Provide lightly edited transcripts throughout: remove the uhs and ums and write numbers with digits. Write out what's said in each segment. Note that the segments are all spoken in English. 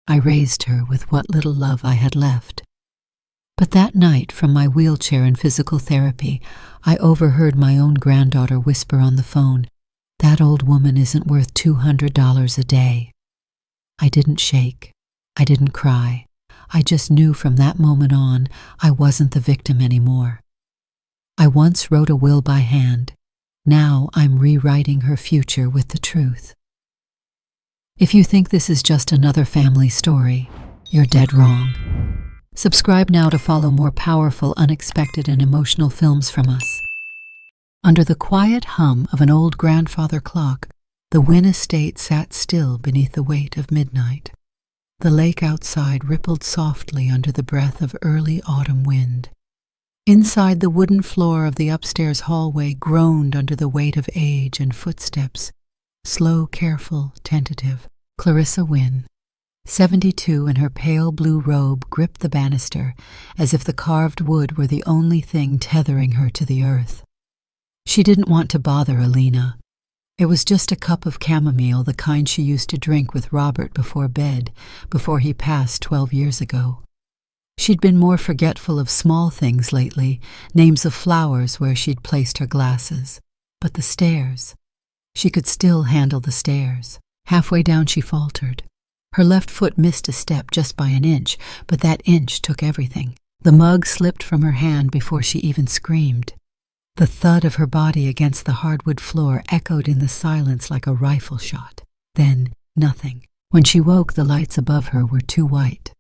I raised her with what little love I had left. But that night, from my wheelchair and physical therapy, I overheard my own granddaughter whisper on the phone, "That old woman isn't worth $200 a day." I didn't shake. I didn't cry. I just knew from that moment on I wasn't the victim anymore. I once wrote a will by hand. Now I'm rewriting her future with the truth. If you think this is just another family story, you're dead wrong. Subscribe now to follow more powerful, unexpected, and emotional films from us. Under the quiet hum of an old grandfather clock, the Wynn estate sat still beneath the weight of midnight. The lake outside rippled softly under the breath of early autumn wind. Inside, the wooden floor of the upstairs hallway groaned under the weight of age and footsteps. Slow, careful, tentative. Clarissa Wynn, 72, in her pale blue robe, gripped the banister as if the carved wood were the only thing tethering her to the earth. She didn't want to bother Alina. It was just a cup of chamomile, the kind she used to drink with Robert before bed, before he passed 12 years ago. She'd been more forgetful of small things lately, names of flowers where she'd placed her glasses. But the stairs. She could still handle the stairs. Halfway down she faltered. Her left foot missed a step just by an inch, but that inch took everything. The mug slipped from her hand before she even screamed. The thud of her body against the hardwood floor echoed in the silence like a rifle shot. Then, nothing. When she woke, the lights above her were too white.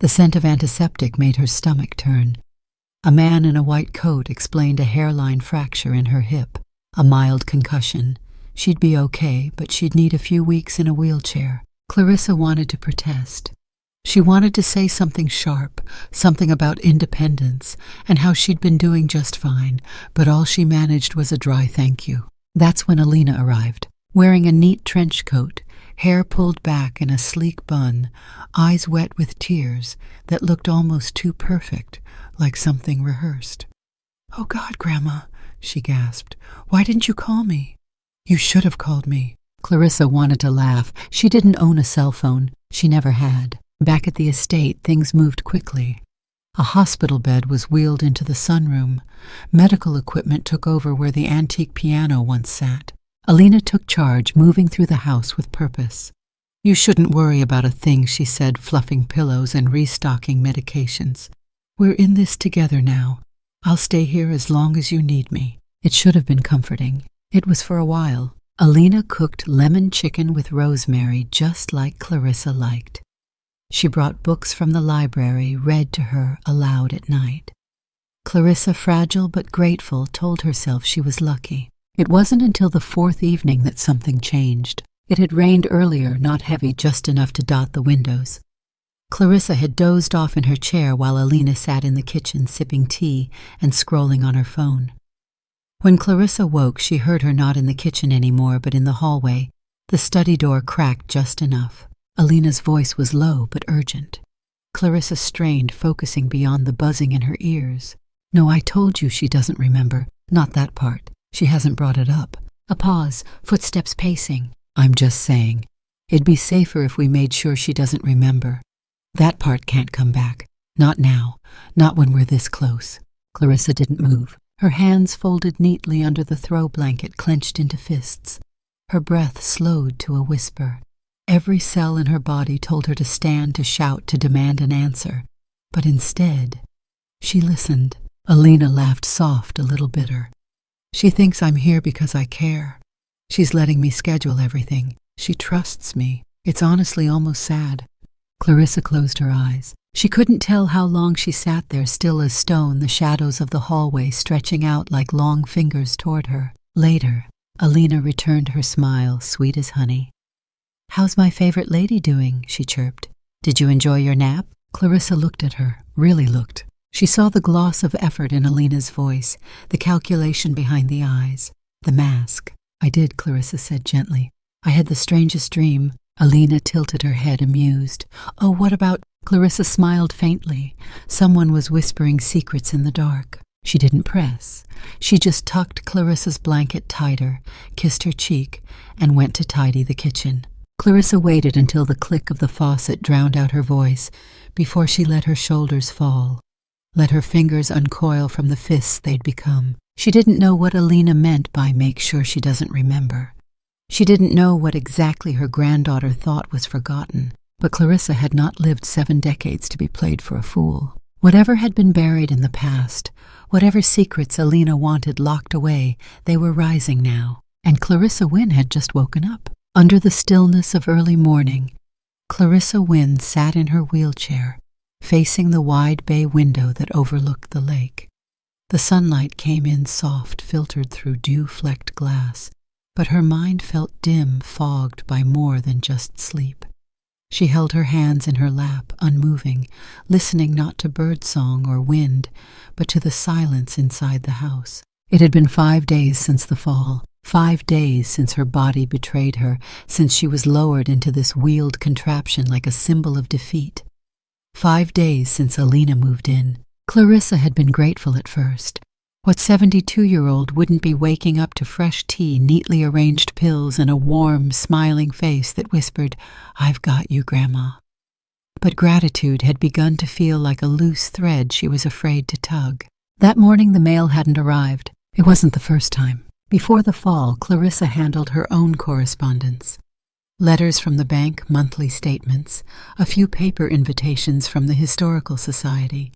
The scent of antiseptic made her stomach turn. A man in a white coat explained a hairline fracture in her hip, a mild concussion. She'd be okay, but she'd need a few weeks in a wheelchair. Clarissa wanted to protest. She wanted to say something sharp, something about independence, and how she'd been doing just fine, but all she managed was a dry thank you. That's when Alina arrived, wearing a neat trench coat, hair pulled back in a sleek bun, eyes wet with tears that looked almost too perfect, like something rehearsed. "Oh God, Grandma," she gasped. "Why didn't you call me?" "You should have called me." Clarissa wanted to laugh. She didn't own a cell phone. She never had. Back at the estate, things moved quickly. A hospital bed was wheeled into the sunroom. Medical equipment took over where the antique piano once sat. Alina took charge, moving through the house with purpose. "You shouldn't worry about a thing," she said, fluffing pillows and restocking medications. "We're in this together now. I'll stay here as long as you need me." It should have been comforting. It was for a while. Alina cooked lemon chicken with rosemary just like Clarissa liked. She brought books from the library, read to her aloud at night. Clarissa, fragile but grateful, told herself she was lucky. It wasn't until the fourth evening that something changed. It had rained earlier, not heavy, just enough to dot the windows. Clarissa had dozed off in her chair while Alina sat in the kitchen sipping tea and scrolling on her phone. When Clarissa woke, she heard her not in the kitchen anymore, but in the hallway. The study door cracked just enough. Alina's voice was low but urgent. Clarissa strained, focusing beyond the buzzing in her ears. "No, I told you she doesn't remember. Not that part. She hasn't brought it up." A pause, footsteps pacing. "I'm just saying. It'd be safer if we made sure she doesn't remember. That part can't come back. Not now. Not when we're this close." Clarissa didn't move. Her hands folded neatly under the throw blanket, clenched into fists. Her breath slowed to a whisper. Every cell in her body told her to stand, to shout, to demand an answer. But instead, she listened. Alina laughed soft, a little bitter. "She thinks I'm here because I care. She's letting me schedule everything. She trusts me. It's honestly almost sad." Clarissa closed her eyes. She couldn't tell how long she sat there, still as stone, the shadows of the hallway stretching out like long fingers toward her. Later, Alina returned her smile, sweet as honey. "How's my favorite lady doing?" she chirped. "Did you enjoy your nap?" Clarissa looked at her, really looked. She saw the gloss of effort in Alina's voice, the calculation behind the eyes, the mask. "I did," Clarissa said gently. "I had the strangest dream." Alina tilted her head, amused. "Oh, what about—" Clarissa smiled faintly. Someone was whispering secrets in the dark. She didn't press. She just tucked Clarissa's blanket tighter, kissed her cheek, and went to tidy the kitchen. Clarissa waited until the click of the faucet drowned out her voice before she let her shoulders fall, let her fingers uncoil from the fists they'd become. She didn't know what Alina meant by make sure she doesn't remember. She didn't know what exactly her granddaughter thought was forgotten, but Clarissa had not lived 7 decades to be played for a fool. Whatever had been buried in the past, whatever secrets Alina wanted locked away, they were rising now, and Clarissa Wynne had just woken up. Under the stillness of early morning, Clarissa Wynne sat in her wheelchair, facing the wide bay window that overlooked the lake. The sunlight came in soft, filtered through dew-flecked glass, but her mind felt dim, fogged by more than just sleep. She held her hands in her lap, unmoving, listening not to birdsong or wind, but to the silence inside the house. It had been 5 days since the fall, 5 days since her body betrayed her, since she was lowered into this wheeled contraption like a symbol of defeat. 5 days since Alina moved in. Clarissa had been grateful at first. What 72-year-old wouldn't be waking up to fresh tea, neatly arranged pills, and a warm, smiling face that whispered, "I've got you, Grandma." But gratitude had begun to feel like a loose thread she was afraid to tug. That morning the mail hadn't arrived. It wasn't the first time. Before the fall, Clarissa handled her own correspondence. Letters from the bank, monthly statements, a few paper invitations from the Historical Society,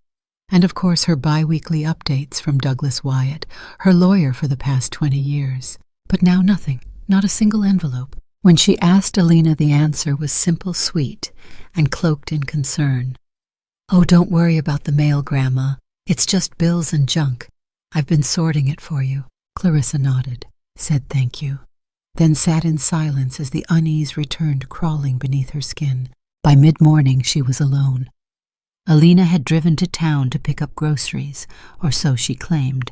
and of course her bi-weekly updates from Douglas Wyatt, her lawyer for the past 20 years. But now nothing, not a single envelope. When she asked Alina, the answer was simple, sweet, and cloaked in concern. "Oh, don't worry about the mail, Grandma. It's just bills and junk. I've been sorting it for you." Clarissa nodded, said thank you, then sat in silence as the unease returned crawling beneath her skin. By mid-morning she was alone. Alina had driven to town to pick up groceries, or so she claimed.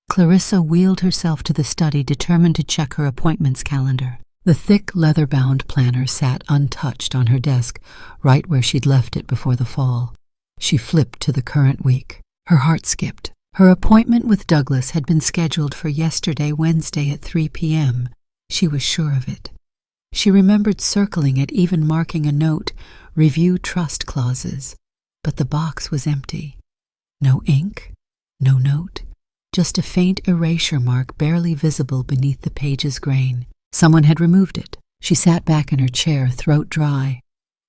Clarissa wheeled herself to the study, determined to check her appointments calendar. The thick, leather-bound planner sat untouched on her desk, right where she'd left it before the fall. She flipped to the current week. Her heart skipped. Her appointment with Douglas had been scheduled for yesterday, Wednesday at 3 p.m. She was sure of it. She remembered circling it, even marking a note, "Review trust clauses." But the box was empty. No ink, no note, just a faint erasure mark barely visible beneath the page's grain. Someone had removed it. She sat back in her chair, throat dry.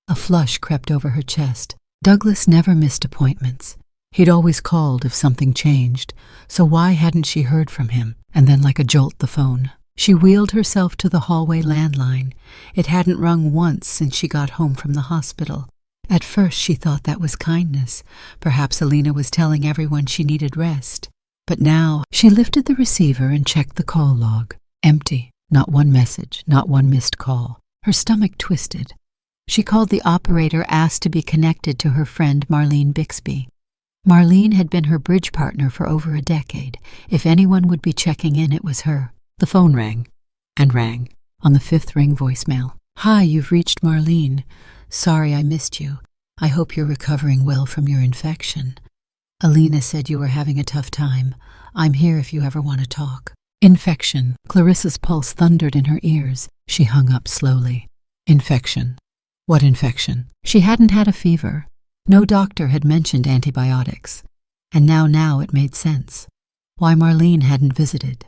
A flush crept over her chest. Douglas never missed appointments. He'd always called if something changed, so why hadn't she heard from him? And then, like a jolt, the phone. She wheeled herself to the hallway landline. It hadn't rung once since she got home from the hospital. At first she thought that was kindness. Perhaps Alina was telling everyone she needed rest. But now she lifted the receiver and checked the call log. Empty. Not one message, not one missed call. Her stomach twisted. She called the operator, asked to be connected to her friend Marlene Bixby. Marlene had been her bridge partner for over a decade. If anyone would be checking in, it was her. The phone rang, and rang, on the 5th ring voicemail. "Hi, you've reached Marlene. Sorry I missed you. I hope you're recovering well from your infection. Alina said you were having a tough time. I'm here if you ever want to talk." Infection. Clarissa's pulse thundered in her ears. She hung up slowly. Infection. What infection? She hadn't had a fever. No doctor had mentioned antibiotics. And now it made sense. Why Marlene hadn't visited.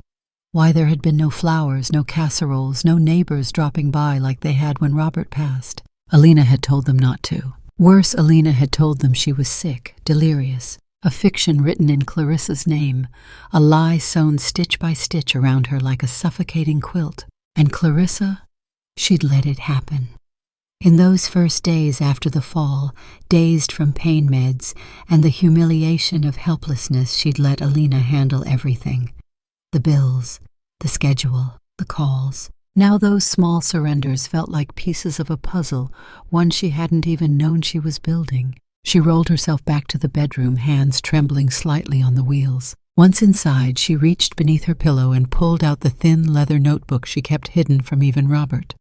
Why there had been no flowers, no casseroles, no neighbors dropping by like they had when Robert passed. Alina had told them not to. Worse, Alina had told them she was sick, delirious. A fiction written in Clarissa's name, a lie sewn stitch by stitch around her like a suffocating quilt. And Clarissa, she'd let it happen. In those first days after the fall, dazed from pain meds and the humiliation of helplessness, she'd let Alina handle everything. The bills, the schedule, the calls. Now those small surrenders felt like pieces of a puzzle, one she hadn't even known she was building. She rolled herself back to the bedroom, hands trembling slightly on the wheels. Once inside, she reached beneath her pillow and pulled out the thin leather notebook she kept hidden from even Robert.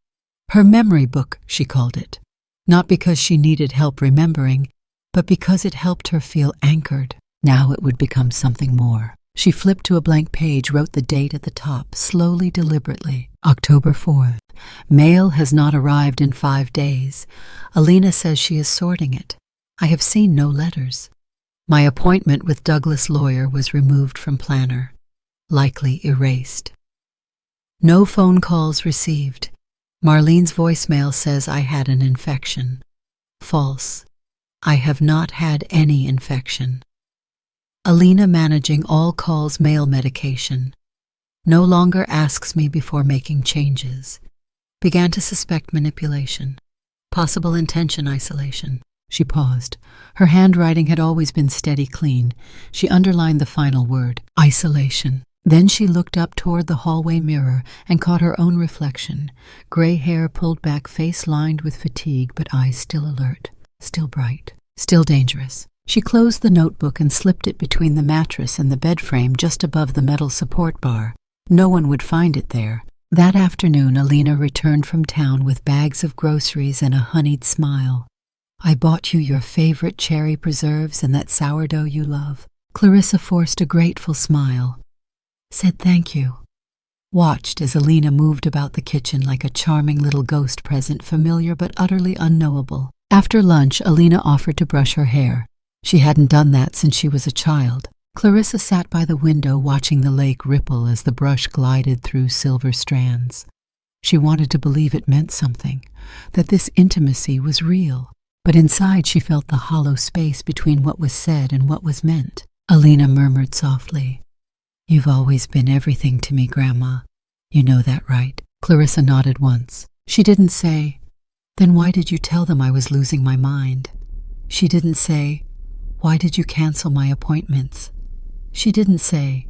Her memory book, she called it. Not because she needed help remembering, but because it helped her feel anchored. Now it would become something more. She flipped to a blank page, wrote the date at the top, slowly, deliberately. October 4th. Mail has not arrived in 5 days. Alina says she is sorting it. I have seen no letters. My appointment with Douglas Lawyer was removed from planner, likely erased. No phone calls received. Marlene's voicemail says I had an infection. False. I have not had any infection. Alina managing all calls mail medication. No longer asks me before making changes. Began to suspect manipulation. Possible intention isolation. She paused. Her handwriting had always been steady clean. She underlined the final word, isolation. Then she looked up toward the hallway mirror and caught her own reflection. Gray hair pulled back, face lined with fatigue, but eyes still alert, still bright, still dangerous. She closed the notebook and slipped it between the mattress and the bed frame just above the metal support bar. No one would find it there. That afternoon, Alina returned from town with bags of groceries and a honeyed smile. I bought you your favorite cherry preserves and that sourdough you love. Clarissa forced a grateful smile. Said thank you. Watched as Alina moved about the kitchen like a charming little ghost present, familiar but utterly unknowable. After lunch, Alina offered to brush her hair. She hadn't done that since she was a child. Clarissa sat by the window watching the lake ripple as the brush glided through silver strands. She wanted to believe it meant something, that this intimacy was real. But inside she felt the hollow space between what was said and what was meant. Alina murmured softly, "You've always been everything to me, Grandma. You know that, right?" Clarissa nodded once. She didn't say, "Then why did you tell them I was losing my mind?" She didn't say, "Why did you cancel my appointments?" She didn't say,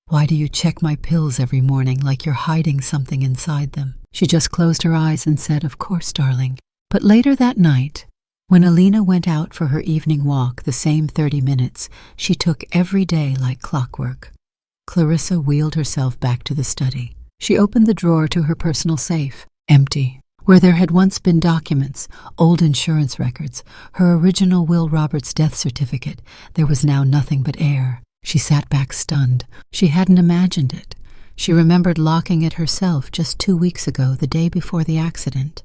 "Why do you check my pills every morning like you're hiding something inside them?" She just closed her eyes and said, "Of course, darling." But later that night, when Alina went out for her evening walk, the same 30 minutes, she took every day like clockwork. Clarissa wheeled herself back to the study. She opened the drawer to her personal safe, empty. Where there had once been documents, old insurance records, her original Will Roberts death certificate, there was now nothing but air. She sat back stunned. She hadn't imagined it. She remembered locking it herself just 2 weeks ago, the day before the accident.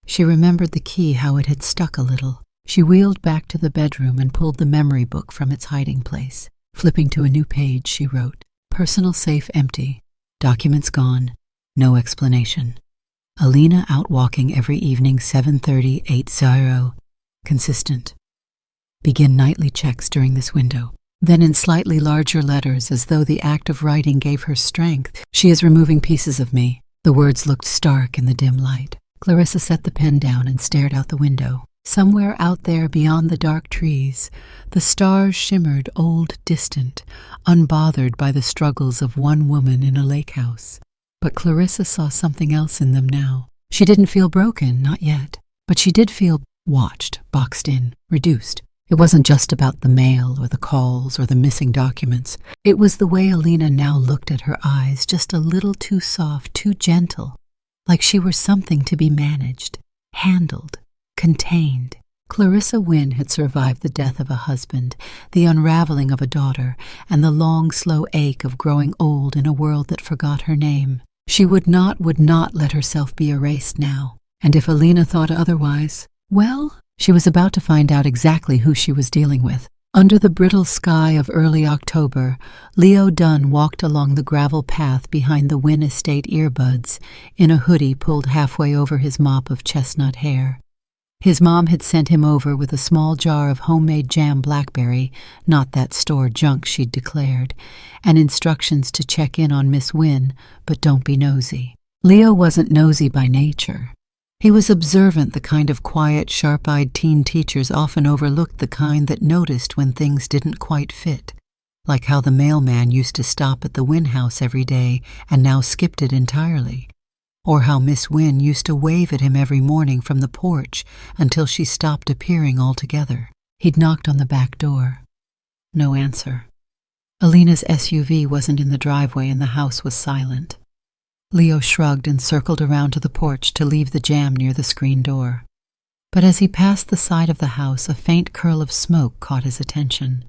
She remembered the key, how it had stuck a little. She wheeled back to the bedroom and pulled the memory book from its hiding place. Flipping to a new page, she wrote, "Personal safe empty. Documents gone. No explanation. Alina out walking every evening 7:30, 80. Consistent. Begin nightly checks during this window." Then in slightly larger letters, as though the act of writing gave her strength, "She is removing pieces of me." The words looked stark in the dim light. Clarissa set the pen down and stared out the window. Somewhere out there beyond the dark trees, the stars shimmered old, distant, unbothered by the struggles of one woman in a lake house. But Clarissa saw something else in them now. She didn't feel broken, not yet. But she did feel watched, boxed in, reduced. It wasn't just about the mail or the calls or the missing documents. It was the way Alina now looked at her eyes, just a little too soft, too gentle, like she were something to be managed, handled, contained. Clarissa Wynne had survived the death of a husband, the unraveling of a daughter, and the long, slow ache of growing old in a world that forgot her name. She would not let herself be erased now. And if Alina thought otherwise, well, she was about to find out exactly who she was dealing with. Under the brittle sky of early October, Leo Dunn walked along the gravel path behind the Wynne estate earbuds, in a hoodie pulled halfway over his mop of chestnut hair. His mom had sent him over with a small jar of homemade jam blackberry, not that store junk she'd declared, and instructions to check in on Miss Wynne, but don't be nosy. Leo wasn't nosy by nature. He was observant, the kind of quiet, sharp-eyed teen teachers often overlooked, the kind that noticed when things didn't quite fit, like how the mailman used to stop at the Wynne house every day and now skipped it entirely, or how Miss Wynne used to wave at him every morning from the porch until she stopped appearing altogether. He'd knocked on the back door. No answer. Alina's SUV wasn't in the driveway and the house was silent. Leo shrugged and circled around to the porch to leave the jam near the screen door. But as he passed the side of the house, a faint curl of smoke caught his attention.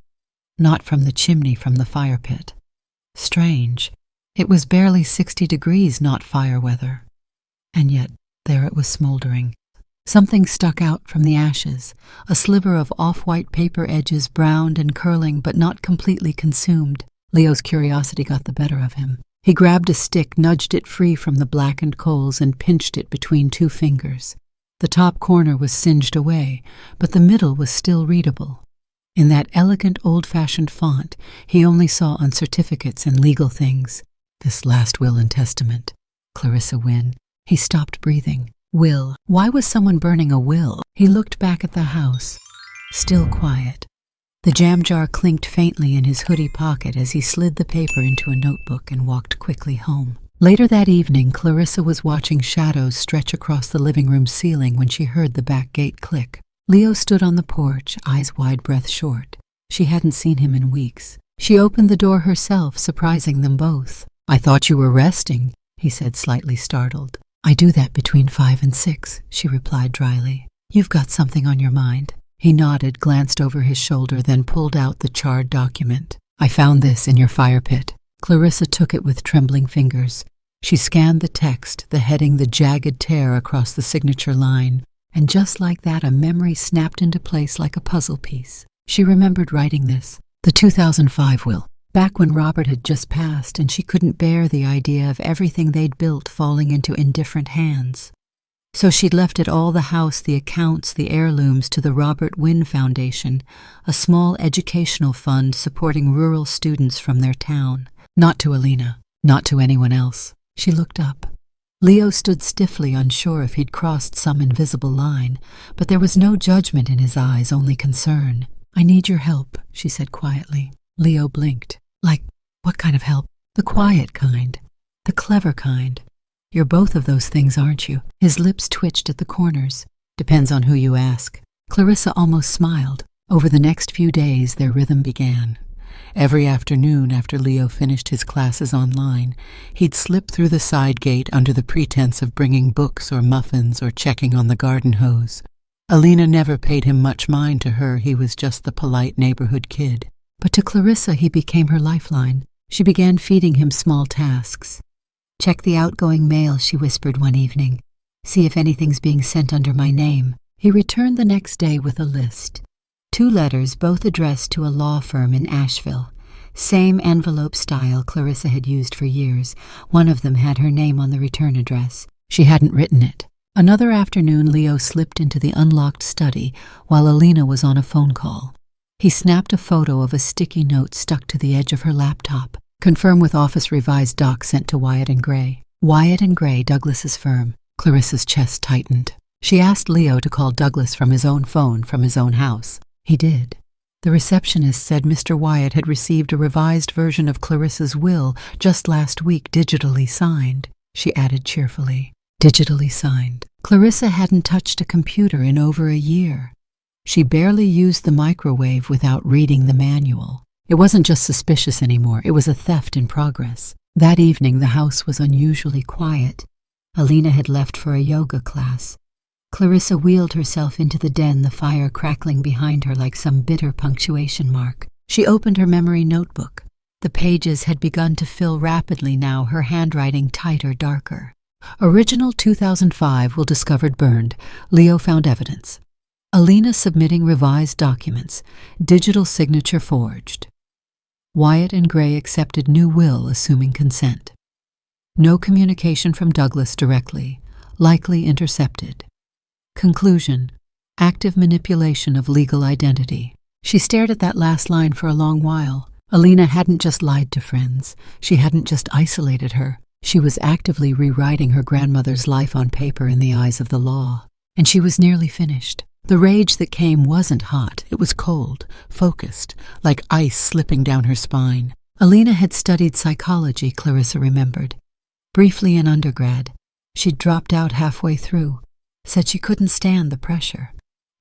Not from the chimney, from the fire pit. Strange. It was barely 60 degrees, not fire weather. And yet, there it was smoldering. Something stuck out from the ashes, a sliver of off-white paper edges browned and curling but not completely consumed. Leo's curiosity got the better of him. He grabbed a stick, nudged it free from the blackened coals, and pinched it between 2 fingers. The top corner was singed away, but the middle was still readable. In that elegant old-fashioned font he only saw on certificates and legal things. This last will and testament. Clarissa Wynne. He stopped breathing. Will. Why was someone burning a will? He looked back at the house. Still quiet. The jam jar clinked faintly in his hoodie pocket as he slid the paper into a notebook and walked quickly home. Later that evening, Clarissa was watching shadows stretch across the living room ceiling when she heard the back gate click. Leo stood on the porch, eyes wide, breath short. She hadn't seen him in weeks. She opened the door herself, surprising them both. "I thought you were resting," he said, slightly startled. "I do that between 5 and 6, she replied dryly. "You've got something on your mind." He nodded, glanced over his shoulder, then pulled out the charred document. "I found this in your fire pit." Clarissa took it with trembling fingers. She scanned the text, the heading, the jagged tear across the signature line, and just like that a memory snapped into place like a puzzle piece. She remembered writing this, the 2005 will, back when Robert had just passed and she couldn't bear the idea of everything they'd built falling into indifferent hands. So she'd left it all, the house, the accounts, the heirlooms, to the Robert Wynne Foundation, a small educational fund supporting rural students from their town. Not to Alina, not to anyone else. She looked up. Leo stood stiffly, unsure if he'd crossed some invisible line, but there was no judgment in his eyes, only concern. "I need your help," she said quietly. Leo blinked. "Like, what kind of help?" "The quiet kind. The clever kind. You're both of those things, aren't you?" His lips twitched at the corners. "Depends on who you ask." Clarissa almost smiled. Over the next few days, their rhythm began. Every afternoon after Leo finished his classes online, he'd slip through the side gate under the pretense of bringing books or muffins or checking on the garden hose. Alina never paid him much mind. To her, he was just the polite neighborhood kid. But to Clarissa, he became her lifeline. She began feeding him small tasks. "Check the outgoing mail," she whispered one evening. "See if anything's being sent under my name." He returned the next day with a list. 2 letters, both addressed to a law firm in Asheville. Same envelope style Clarissa had used for years. One of them had her name on the return address. She hadn't written it. Another afternoon, Leo slipped into the unlocked study while Alina was on a phone call. He snapped a photo of a sticky note stuck to the edge of her laptop. "Confirm with Office Revised Doc sent to Wyatt and Gray." Wyatt and Gray, Douglas's firm. Clarissa's chest tightened. She asked Leo to call Douglas from his own phone, from his own house. He did. The receptionist said Mr. Wyatt had received a revised version of Clarissa's will just last week, digitally signed. She added cheerfully, "Digitally signed." Clarissa hadn't touched a computer in over a year. She barely used the microwave without reading the manual. It wasn't just suspicious anymore, it was a theft in progress. That evening the house was unusually quiet. Alina had left for a yoga class. Clarissa wheeled herself into the den, the fire crackling behind her like some bitter punctuation mark. She opened her memory notebook. The pages had begun to fill rapidly now, her handwriting tighter, darker. Original 2005 will discovered burned. Leo found evidence. Alina submitting revised documents. Digital signature forged. Wyatt and Gray accepted new will, assuming consent. No communication from Douglas directly. Likely intercepted. Conclusion: active manipulation of legal identity. She stared at that last line for a long while. Alina hadn't just lied to friends. She hadn't just isolated her. She was actively rewriting her grandmother's life on paper in the eyes of the law. And she was nearly finished. The rage that came wasn't hot. It was cold, focused, like ice slipping down her spine. Alina had studied psychology, Clarissa remembered. Briefly in undergrad. She'd dropped out halfway through. Said she couldn't stand the pressure.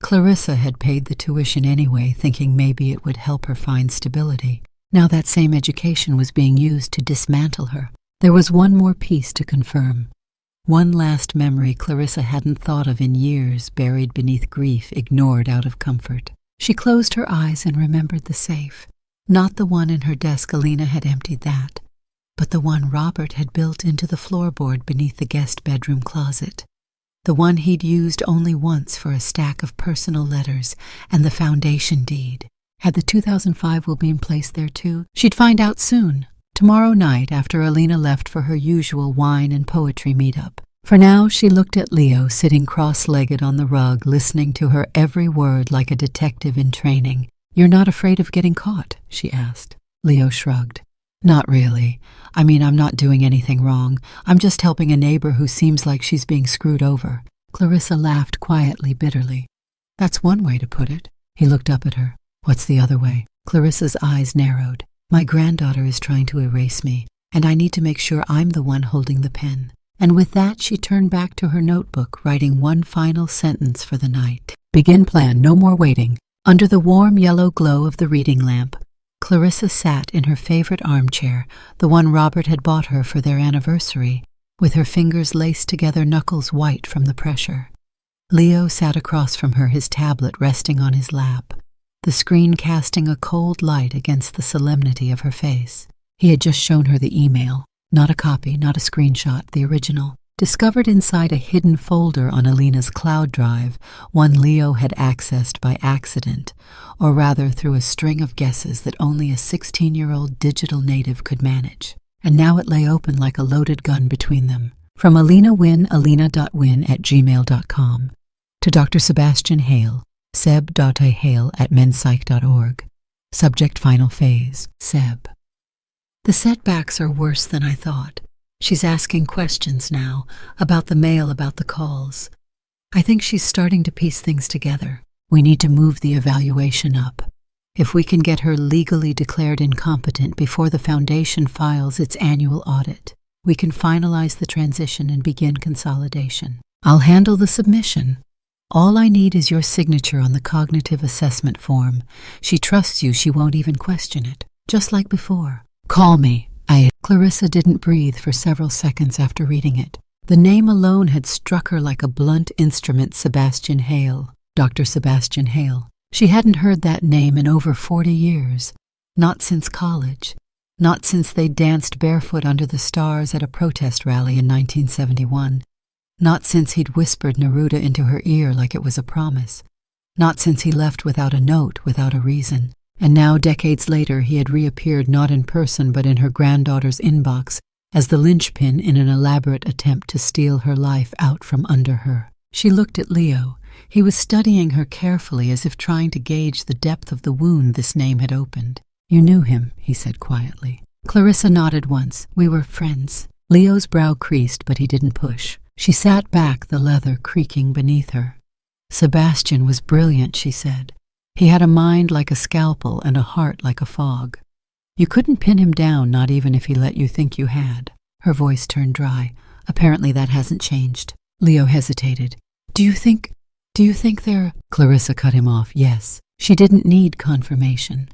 Clarissa had paid the tuition anyway, thinking maybe it would help her find stability. Now that same education was being used to dismantle her. There was one more piece to confirm. One last memory Clarissa hadn't thought of in years, buried beneath grief, ignored out of comfort. She closed her eyes and remembered the safe. Not the one in her desk. Alina had emptied that. but the one Robert had built into the floorboard beneath the guest bedroom closet. The one he'd used only once for a stack of personal letters and the foundation deed. Had the 2005 will beam placed there too? She'd find out soon, tomorrow night after Alina left for her usual wine and poetry meetup. For now, she looked at Leo sitting cross-legged on the rug, listening to her every word like a detective in training. "You're not afraid of getting caught?" she asked. Leo shrugged. "Not really. I mean, I'm not doing anything wrong. I'm just helping a neighbor who seems like she's being screwed over." Clarissa laughed quietly, bitterly. "That's one way to put it." He looked up at her. "What's the other way?" Clarissa's eyes narrowed. "My granddaughter is trying to erase me, and I need to make sure I'm the one holding the pen." And with that, she turned back to her notebook, writing one final sentence for the night. "Begin plan, no more waiting." Under the warm yellow glow of the reading lamp, Clarissa sat in her favorite armchair, the one Robert had bought her for their anniversary, with her fingers laced together, knuckles white from the pressure. Leo sat across from her, his tablet resting on his lap, the screen casting a cold light against the solemnity of her face. He had just shown her the email. Not a copy, not a screenshot, the original. Discovered inside a hidden folder on Alina's cloud drive, one Leo had accessed by accident, or rather through a string of guesses that only a 16-year-old digital native could manage. And now it lay open like a loaded gun between them. From Alina Wynn, alina.wynn@gmail.com. To Dr. Sebastian Hale, seb.ahale@menpsych.org. Subject final phase, Seb. The setbacks are worse than I thought. She's asking questions now, about the mail, about the calls. I think she's starting to piece things together. We need to move the evaluation up. If we can get her legally declared incompetent before the Foundation files its annual audit, we can finalize the transition and begin consolidation. I'll handle the submission. All I need is your signature on the cognitive assessment form. She trusts you, she won't even question it, just like before. Call me. Clarissa didn't breathe for several seconds after reading it. The name alone had struck her like a blunt instrument. Sebastian Hale. Dr. Sebastian Hale. She hadn't heard that name in over 40 years. Not since college. Not since they danced barefoot under the stars at a protest rally in 1971. Not since he'd whispered Neruda into her ear like it was a promise. Not since he left without a note, without a reason. And now, decades later, he had reappeared not in person but in her granddaughter's inbox as the linchpin in an elaborate attempt to steal her life out from under her. She looked at Leo. He was studying her carefully, as if trying to gauge the depth of the wound this name had opened. "You knew him," he said quietly. Clarissa nodded once. "We were friends." Leo's brow creased, but he didn't push. She sat back, the leather creaking beneath her. "Sebastian was brilliant," she said. "He had a mind like a scalpel and a heart like a fog. You couldn't pin him down, not even if he let you think you had." Her voice turned dry. "Apparently that hasn't changed." Leo hesitated. Do you think they're—" Clarissa cut him off. Yes. She didn't need confirmation.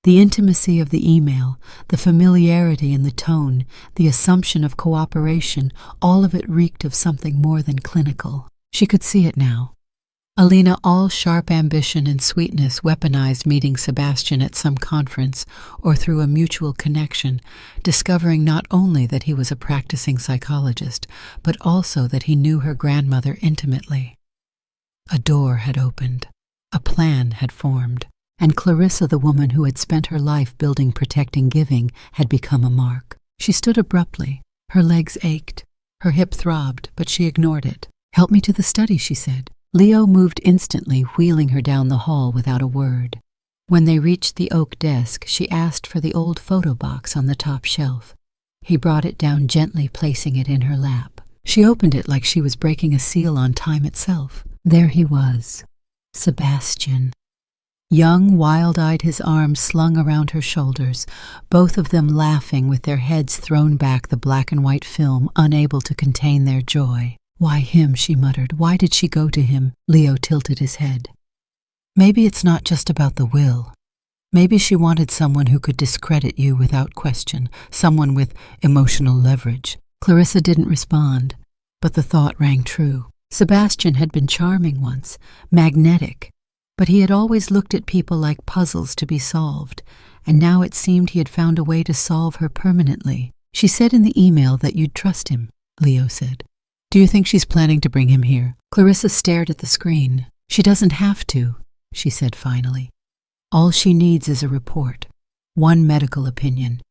The intimacy of the email, the familiarity in the tone, the assumption of cooperation, all of it reeked of something more than clinical. She could see it now. Alina, all sharp ambition and sweetness, weaponized meeting Sebastian at some conference or through a mutual connection, discovering not only that he was a practicing psychologist, but also that he knew her grandmother intimately. A door had opened. A plan had formed. And Clarissa, the woman who had spent her life building, protecting, giving, had become a mark. She stood abruptly. Her legs ached. Her hip throbbed, but she ignored it. "Help me to the study," she said. Leo moved instantly, wheeling her down the hall without a word. When they reached the oak desk, she asked for the old photo box on the top shelf. He brought it down gently, placing it in her lap. She opened it like she was breaking a seal on time itself. There he was. Sebastian. Young, wild-eyed, his arms slung around her shoulders, both of them laughing with their heads thrown back, the black-and-white film unable to contain their joy. "Why him?" she muttered. "Why did she go to him?" Leo tilted his head. "Maybe it's not just about the will. Maybe she wanted someone who could discredit you without question, someone with emotional leverage." Clarissa didn't respond, but the thought rang true. Sebastian had been charming once, magnetic, but he had always looked at people like puzzles to be solved, and now it seemed he had found a way to solve her permanently. She said in the email that you'd trust him, Leo said. Do you think she's planning to bring him here? Clarissa stared at the screen. She doesn't have to, she said finally. All she needs is a report. One medical opinion.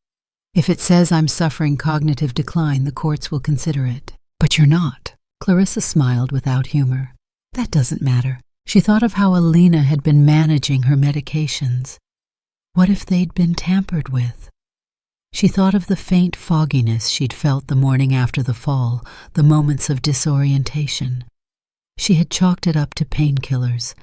If it says I'm suffering cognitive decline, the courts will consider it. But you're not. Clarissa smiled without humor. That doesn't matter. She thought of how Alina had been managing her medications. What if they'd been tampered with? She thought of the faint fogginess she'd felt the morning after the fall, the moments of disorientation. She had chalked it up to painkillers,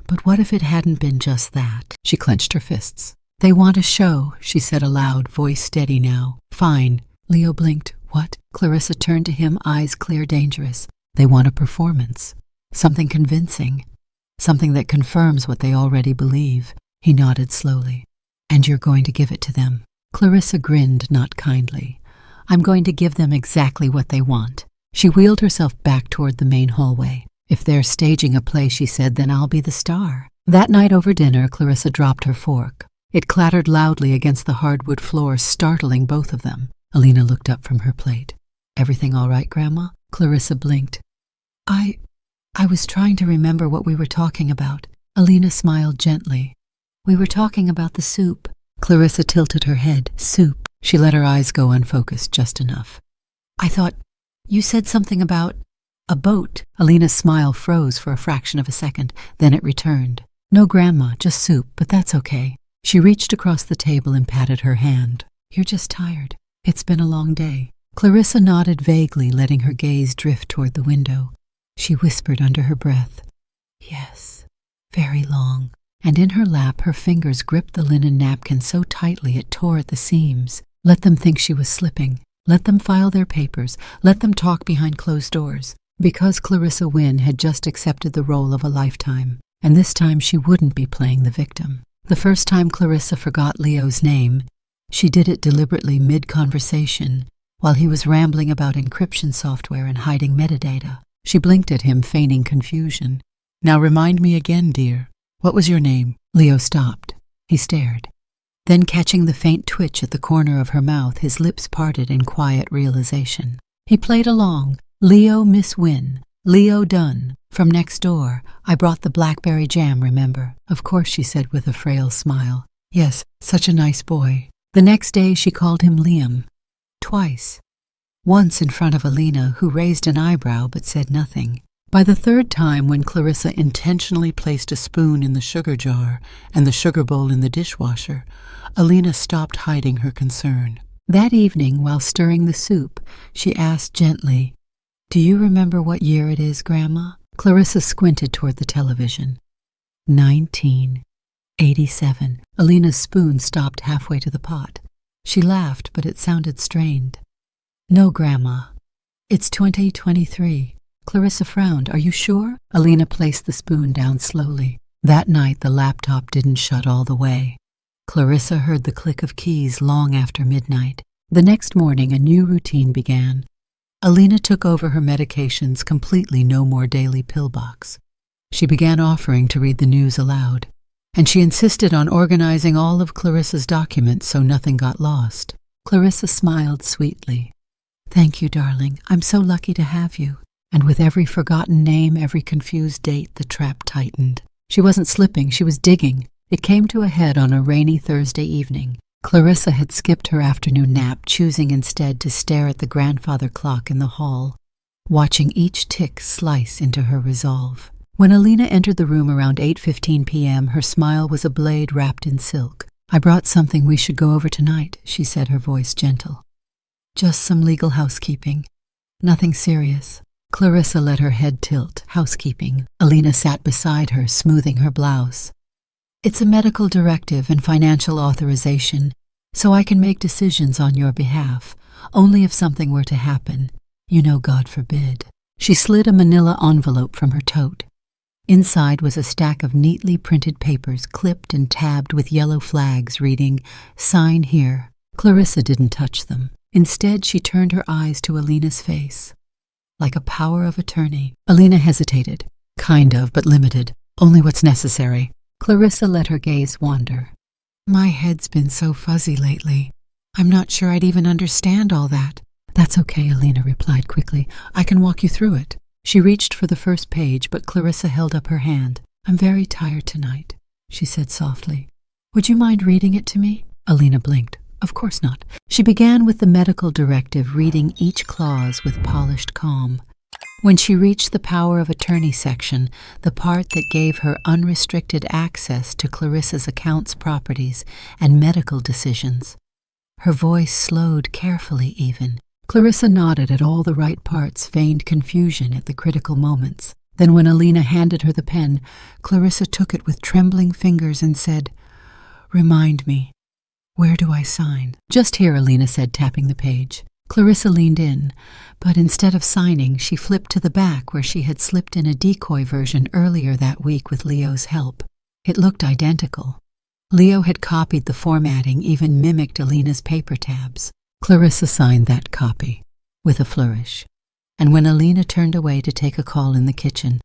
but what if it hadn't been just that? She clenched her fists. They want a show, she said aloud, voice steady now. Fine. Leo blinked. What? Clarissa turned to him, eyes clear, dangerous. They want a performance. Something convincing. Something that confirms what they already believe. He nodded slowly. And you're going to give it to them. Clarissa grinned, not kindly. I'm going to give them exactly what they want. She wheeled herself back toward the main hallway. If they're staging a play, she said, then I'll be the star. That night over dinner, Clarissa dropped her fork. It clattered loudly against the hardwood floor, startling both of them. Alina looked up from her plate. Everything all right, Grandma? Clarissa blinked. I was trying to remember what we were talking about. Alina smiled gently. We were talking about the soup. Clarissa tilted her head. Soup. She let her eyes go unfocused just enough. I thought you said something about a boat. Alina's smile froze for a fraction of a second. Then it returned. No, Grandma, just soup, but that's okay. She reached across the table and patted her hand. You're just tired. It's been a long day. Clarissa nodded vaguely, letting her gaze drift toward the window. She whispered under her breath, yes, very long. And in her lap, her fingers gripped the linen napkin so tightly it tore at the seams. Let them think she was slipping. Let them file their papers. Let them talk behind closed doors. Because Clarissa Wynne had just accepted the role of a lifetime, and this time she wouldn't be playing the victim. The first time Clarissa forgot Leo's name, she did it deliberately mid-conversation, while he was rambling about encryption software and hiding metadata. She blinked at him, feigning confusion. Now remind me again, dear. What was your name? Leo stopped. He stared. Then, catching the faint twitch at the corner of her mouth, his lips parted in quiet realization. He played along. Leo Miss Wynne. Leo Dunn. From next door. I brought the blackberry jam, remember? Of course, she said with a frail smile. Yes, such a nice boy. The next day she called him Liam. Twice. Once in front of Alina, who raised an eyebrow but said nothing. By the third time, when Clarissa intentionally placed a spoon in the sugar jar and the sugar bowl in the dishwasher, Alina stopped hiding her concern. That evening, while stirring the soup, she asked gently, Do you remember what year it is, Grandma? Clarissa squinted toward the television. 1987. Alina's spoon stopped halfway to the pot. She laughed, but it sounded strained. No, Grandma. It's 2023. Clarissa frowned. Are you sure? Alina placed the spoon down slowly. That night, the laptop didn't shut all the way. Clarissa heard the click of keys long after midnight. The next morning, a new routine began. Alina took over her medications, completely no more daily pill box. She began offering to read the news aloud, and she insisted on organizing all of Clarissa's documents so nothing got lost. Clarissa smiled sweetly. Thank you, darling. I'm so lucky to have you. And with every forgotten name, every confused date, the trap tightened. She wasn't slipping, she was digging. It came to a head on a rainy Thursday evening. Clarissa had skipped her afternoon nap, choosing instead to stare at the grandfather clock in the hall, watching each tick slice into her resolve. When Alina entered the room around 8:15 p.m., her smile was a blade wrapped in silk. I brought something we should go over tonight, she said, her voice gentle. Just some legal housekeeping. Nothing serious. Clarissa let her head tilt. Housekeeping. Alina sat beside her, smoothing her blouse. It's a medical directive and financial authorization, so I can make decisions on your behalf, only if something were to happen. You know, God forbid. She slid a manila envelope from her tote. Inside was a stack of neatly printed papers, clipped and tabbed with yellow flags, reading, Sign here. Clarissa didn't touch them. Instead, she turned her eyes to Alina's face. Like a power of attorney. Alina hesitated. Kind of, but limited. Only what's necessary. Clarissa let her gaze wander. My head's been so fuzzy lately. I'm not sure I'd even understand all that. That's okay, Alina replied quickly. I can walk you through it. She reached for the first page, but Clarissa held up her hand. I'm very tired tonight, she said softly. Would you mind reading it to me? Alina blinked. Of course not. She began with the medical directive, reading each clause with polished calm. When she reached the power of attorney section, the part that gave her unrestricted access to Clarissa's accounts, properties, and medical decisions, her voice slowed carefully even. Clarissa nodded at all the right parts, feigned confusion at the critical moments. Then when Alina handed her the pen, Clarissa took it with trembling fingers and said, Remind me, where do I sign? Just here, Alina said, tapping the page. Clarissa leaned in, but instead of signing, she flipped to the back where she had slipped in a decoy version earlier that week with Leo's help. It looked identical. Leo had copied the formatting, even mimicked Alina's paper tabs. Clarissa signed that copy, with a flourish. And when Alina turned away to take a call in the kitchen,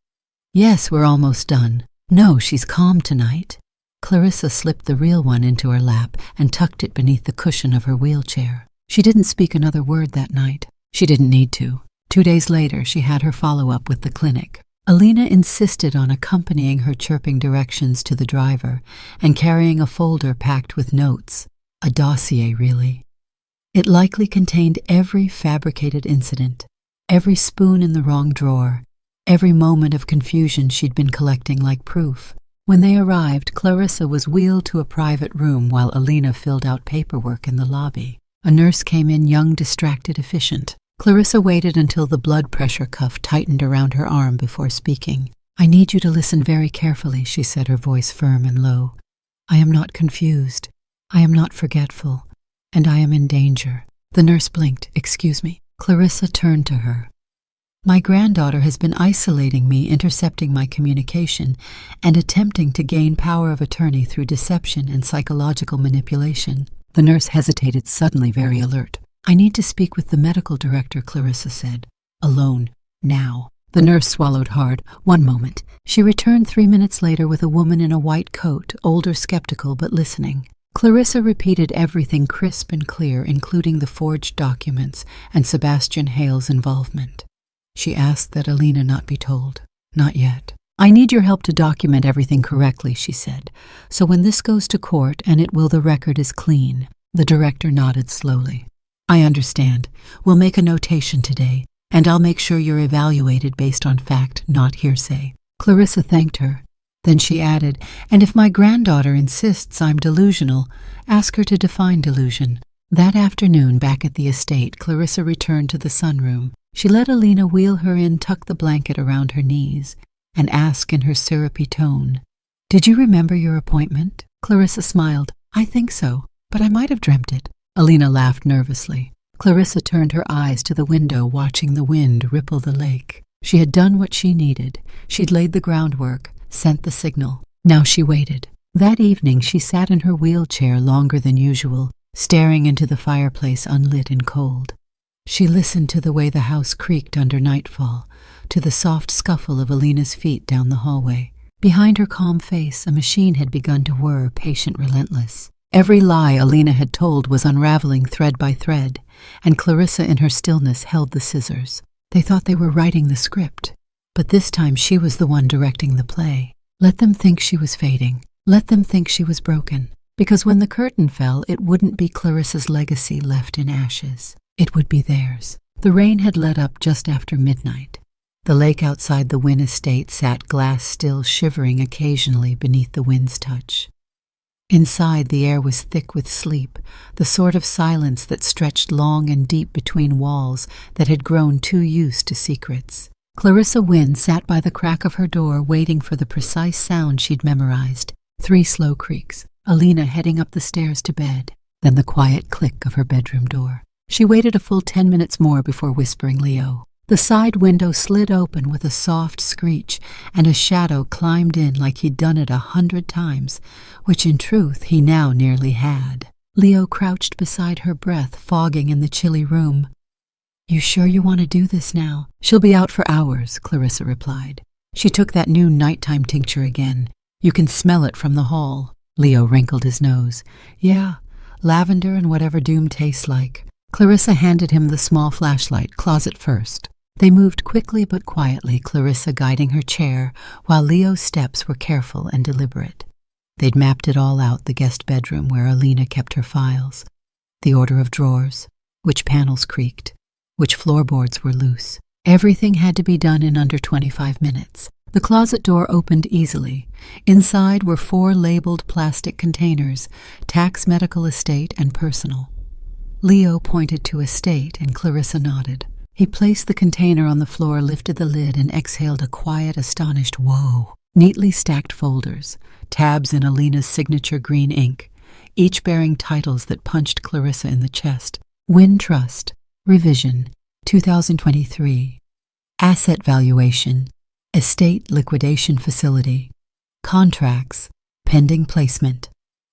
Yes, we're almost done. No, she's calm tonight. Clarissa slipped the real one into her lap and tucked it beneath the cushion of her wheelchair. She didn't speak another word that night. She didn't need to. 2 days later, she had her follow-up with the clinic. Alina insisted on accompanying her chirping directions to the driver and carrying a folder packed with notes. A dossier, really. It likely contained every fabricated incident, every spoon in the wrong drawer, every moment of confusion she'd been collecting like proof. When they arrived, Clarissa was wheeled to a private room while Alina filled out paperwork in the lobby. A nurse came in, young, distracted, efficient. Clarissa waited until the blood pressure cuff tightened around her arm before speaking. I need you to listen very carefully, she said, her voice firm and low. I am not confused. I am not forgetful. And I am in danger. The nurse blinked. Excuse me. Clarissa turned to her. My granddaughter has been isolating me, intercepting my communication, and attempting to gain power of attorney through deception and psychological manipulation. The nurse hesitated, suddenly very alert. I need to speak with the medical director, Clarissa said. Alone. Now. The nurse swallowed hard. 1 moment. She returned 3 minutes later with a woman in a white coat, older, skeptical, but listening. Clarissa repeated everything crisp and clear, including the forged documents and Sebastian Hale's involvement. She asked that Alina not be told. Not yet. I need your help to document everything correctly, she said. So when this goes to court, and it will, the record is clean. The director nodded slowly. I understand. We'll make a notation today, and I'll make sure you're evaluated based on fact, not hearsay. Clarissa thanked her. Then she added, and if my granddaughter insists I'm delusional, ask her to define delusion. That afternoon, back at the estate, Clarissa returned to the sunroom. She let Alina wheel her in, tuck the blanket around her knees, and ask in her syrupy tone, Did you remember your appointment? Clarissa smiled. I think so, but I might have dreamt it. Alina laughed nervously. Clarissa turned her eyes to the window, watching the wind ripple the lake. She had done what she needed. She'd laid the groundwork, sent the signal. Now she waited. That evening she sat in her wheelchair longer than usual, staring into the fireplace unlit and cold. She listened to the way the house creaked under nightfall, to the soft scuffle of Alina's feet down the hallway. Behind her calm face, a machine had begun to whir, patient, relentless. Every lie Alina had told was unraveling thread by thread, and Clarissa in her stillness held the scissors. They thought they were writing the script, but this time she was the one directing the play. Let them think she was fading. Let them think she was broken. Because when the curtain fell, it wouldn't be Clarissa's legacy left in ashes. It would be theirs. The rain had let up just after midnight. The lake outside the Wynn estate sat glass-still, shivering occasionally beneath the wind's touch. Inside, the air was thick with sleep, the sort of silence that stretched long and deep between walls that had grown too used to secrets. Clarissa Wynn sat by the crack of her door, waiting for the precise sound she'd memorized. 3 slow creaks, Alina heading up the stairs to bed, then the quiet click of her bedroom door. She waited a full 10 minutes more before whispering Leo. The side window slid open with a soft screech, and a shadow climbed in like he'd done it 100 times, which in truth he now nearly had. Leo crouched beside her, breath fogging in the chilly room. You sure you want to do this now? She'll be out for hours, Clarissa replied. She took that new nighttime tincture again. You can smell it from the hall. Leo wrinkled his nose. Yeah, Lavender and whatever doom tastes like. Clarissa handed him the small flashlight, closet first. They moved quickly but quietly, Clarissa guiding her chair, while Leo's steps were careful and deliberate. They'd mapped it all out, the guest bedroom where Alina kept her files, the order of drawers, which panels creaked, which floorboards were loose. Everything had to be done in under 25 minutes. The closet door opened easily. Inside were 4 labeled plastic containers, tax, medical, estate, and personal. Leo pointed to estate, and Clarissa nodded. He placed the container on the floor, lifted the lid, and exhaled a quiet, astonished whoa. Neatly stacked folders, tabs in Alina's signature green ink, each bearing titles that punched Clarissa in the chest. Win Trust, Revision, 2023. Asset Valuation, Estate Liquidation Facility, Contracts, Pending Placement,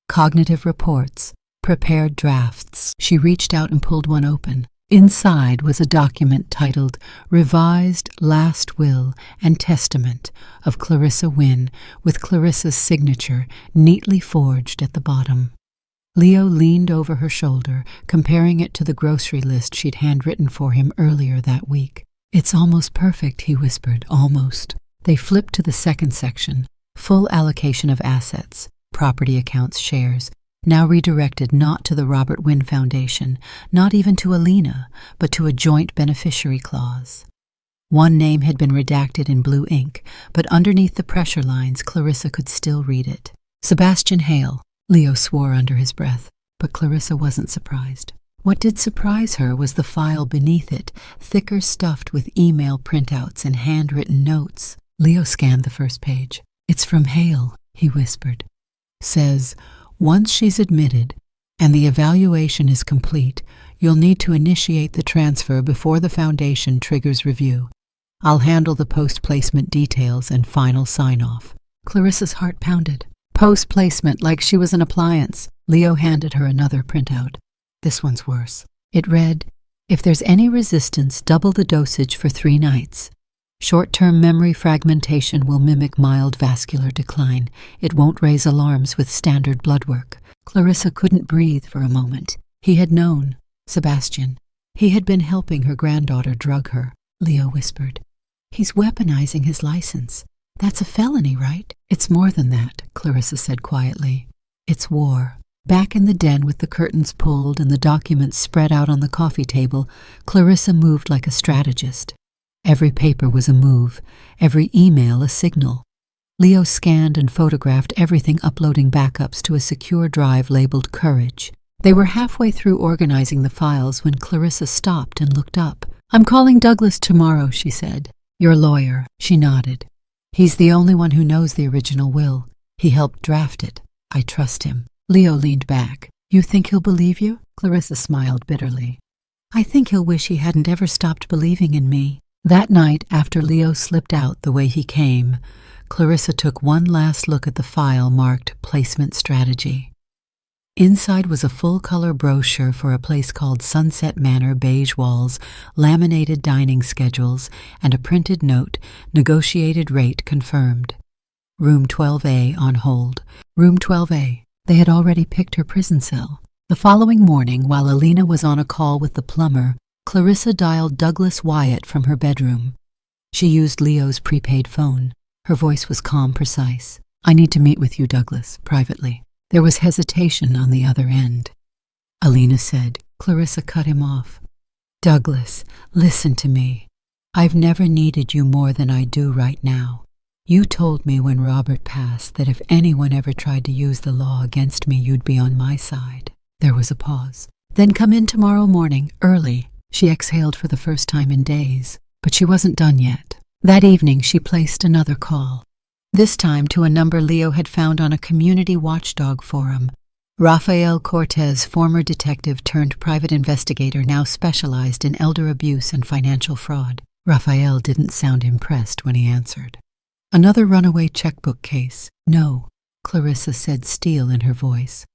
Cognitive Reports, Prepared Drafts. She reached out and pulled one open. Inside was a document titled Revised Last Will and Testament of Clarissa Wynne, with Clarissa's signature neatly forged at the bottom. Leo leaned over her shoulder, comparing it to the grocery list she'd handwritten for him earlier that week. "It's almost perfect," he whispered, "almost." They flipped to the second section, full allocation of assets, property accounts, shares, now redirected not to the Robert Wynne Foundation, not even to Alina, but to a joint beneficiary clause. One name had been redacted in blue ink, but underneath the pressure lines, Clarissa could still read it. Sebastian Hale, Leo swore under his breath, but Clarissa wasn't surprised. What did surprise her was the file beneath it, thicker stuffed with email printouts and handwritten notes. Leo scanned the first page. "It's from Hale," he whispered. "Says, once she's admitted and the evaluation is complete, you'll need to initiate the transfer before the foundation triggers review. I'll handle the post-placement details and final sign-off." Clarissa's heart pounded. Post-placement, like she was an appliance. Leo handed her another printout. This one's worse. It read, "If there's any resistance, double the dosage for 3 nights. Short-term memory fragmentation will mimic mild vascular decline. It won't raise alarms with standard blood work." Clarissa couldn't breathe for a moment. He had known. Sebastian. He had been helping her granddaughter drug her. Leo whispered, "He's weaponizing his license. That's a felony, right?" "It's more than that," Clarissa said quietly. "It's war." Back in the den with the curtains pulled and the documents spread out on the coffee table, Clarissa moved like a strategist. Every paper was a move, every email a signal. Leo scanned and photographed everything, uploading backups to a secure drive labeled Courage. They were halfway through organizing the files when Clarissa stopped and looked up. "I'm calling Douglas tomorrow," she said. "Your lawyer." She nodded. "He's the only one who knows the original will. He helped draft it. I trust him." Leo leaned back. "You think he'll believe you?" Clarissa smiled bitterly. "I think he'll wish he hadn't ever stopped believing in me." That night, after Leo slipped out the way he came, Clarissa took one last look at the file marked Placement Strategy. Inside was a full-color brochure for a place called Sunset Manor, beige walls, laminated dining schedules, and a printed note, negotiated rate confirmed. Room 12A on hold. Room 12A. They had already picked her prison cell. The following morning, while Alina was on a call with the plumber, Clarissa dialed Douglas Wyatt from her bedroom. She used Leo's prepaid phone. Her voice was calm, precise. "I need to meet with you, Douglas, privately." There was hesitation on the other end. Alina said. Clarissa cut him off. "Douglas, listen to me. I've never needed you more than I do right now. You told me when Robert passed that if anyone ever tried to use the law against me, you'd be on my side." There was a pause. "Then come in tomorrow morning, early." She exhaled for the first time in days, but she wasn't done yet. That evening she placed another call, this time to a number Leo had found on a community watchdog forum. Rafael Cortez, former detective turned private investigator, now specialized in elder abuse and financial fraud. Rafael didn't sound impressed when he answered. "Another runaway checkbook case." "No," Clarissa said, steel in her voice.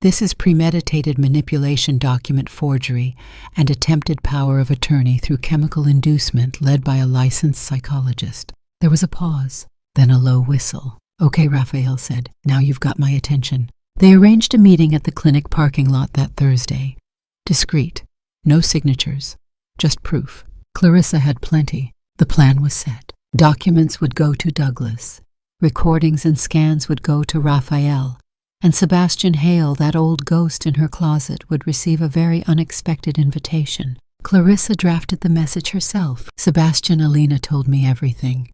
"This is premeditated manipulation, document forgery, and attempted power of attorney through chemical inducement led by a licensed psychologist." There was a pause, then a low whistle. "Okay," Raphael said, "now you've got my attention. They arranged a meeting at the clinic parking lot that Thursday. Discreet. No signatures. Just proof. Clarissa had plenty. The plan was set. Documents would go to Douglas. Recordings and scans would go to Raphael. And Sebastian Hale, that old ghost in her closet, would receive a very unexpected invitation. Clarissa drafted the message herself. Sebastian, Alina told me everything.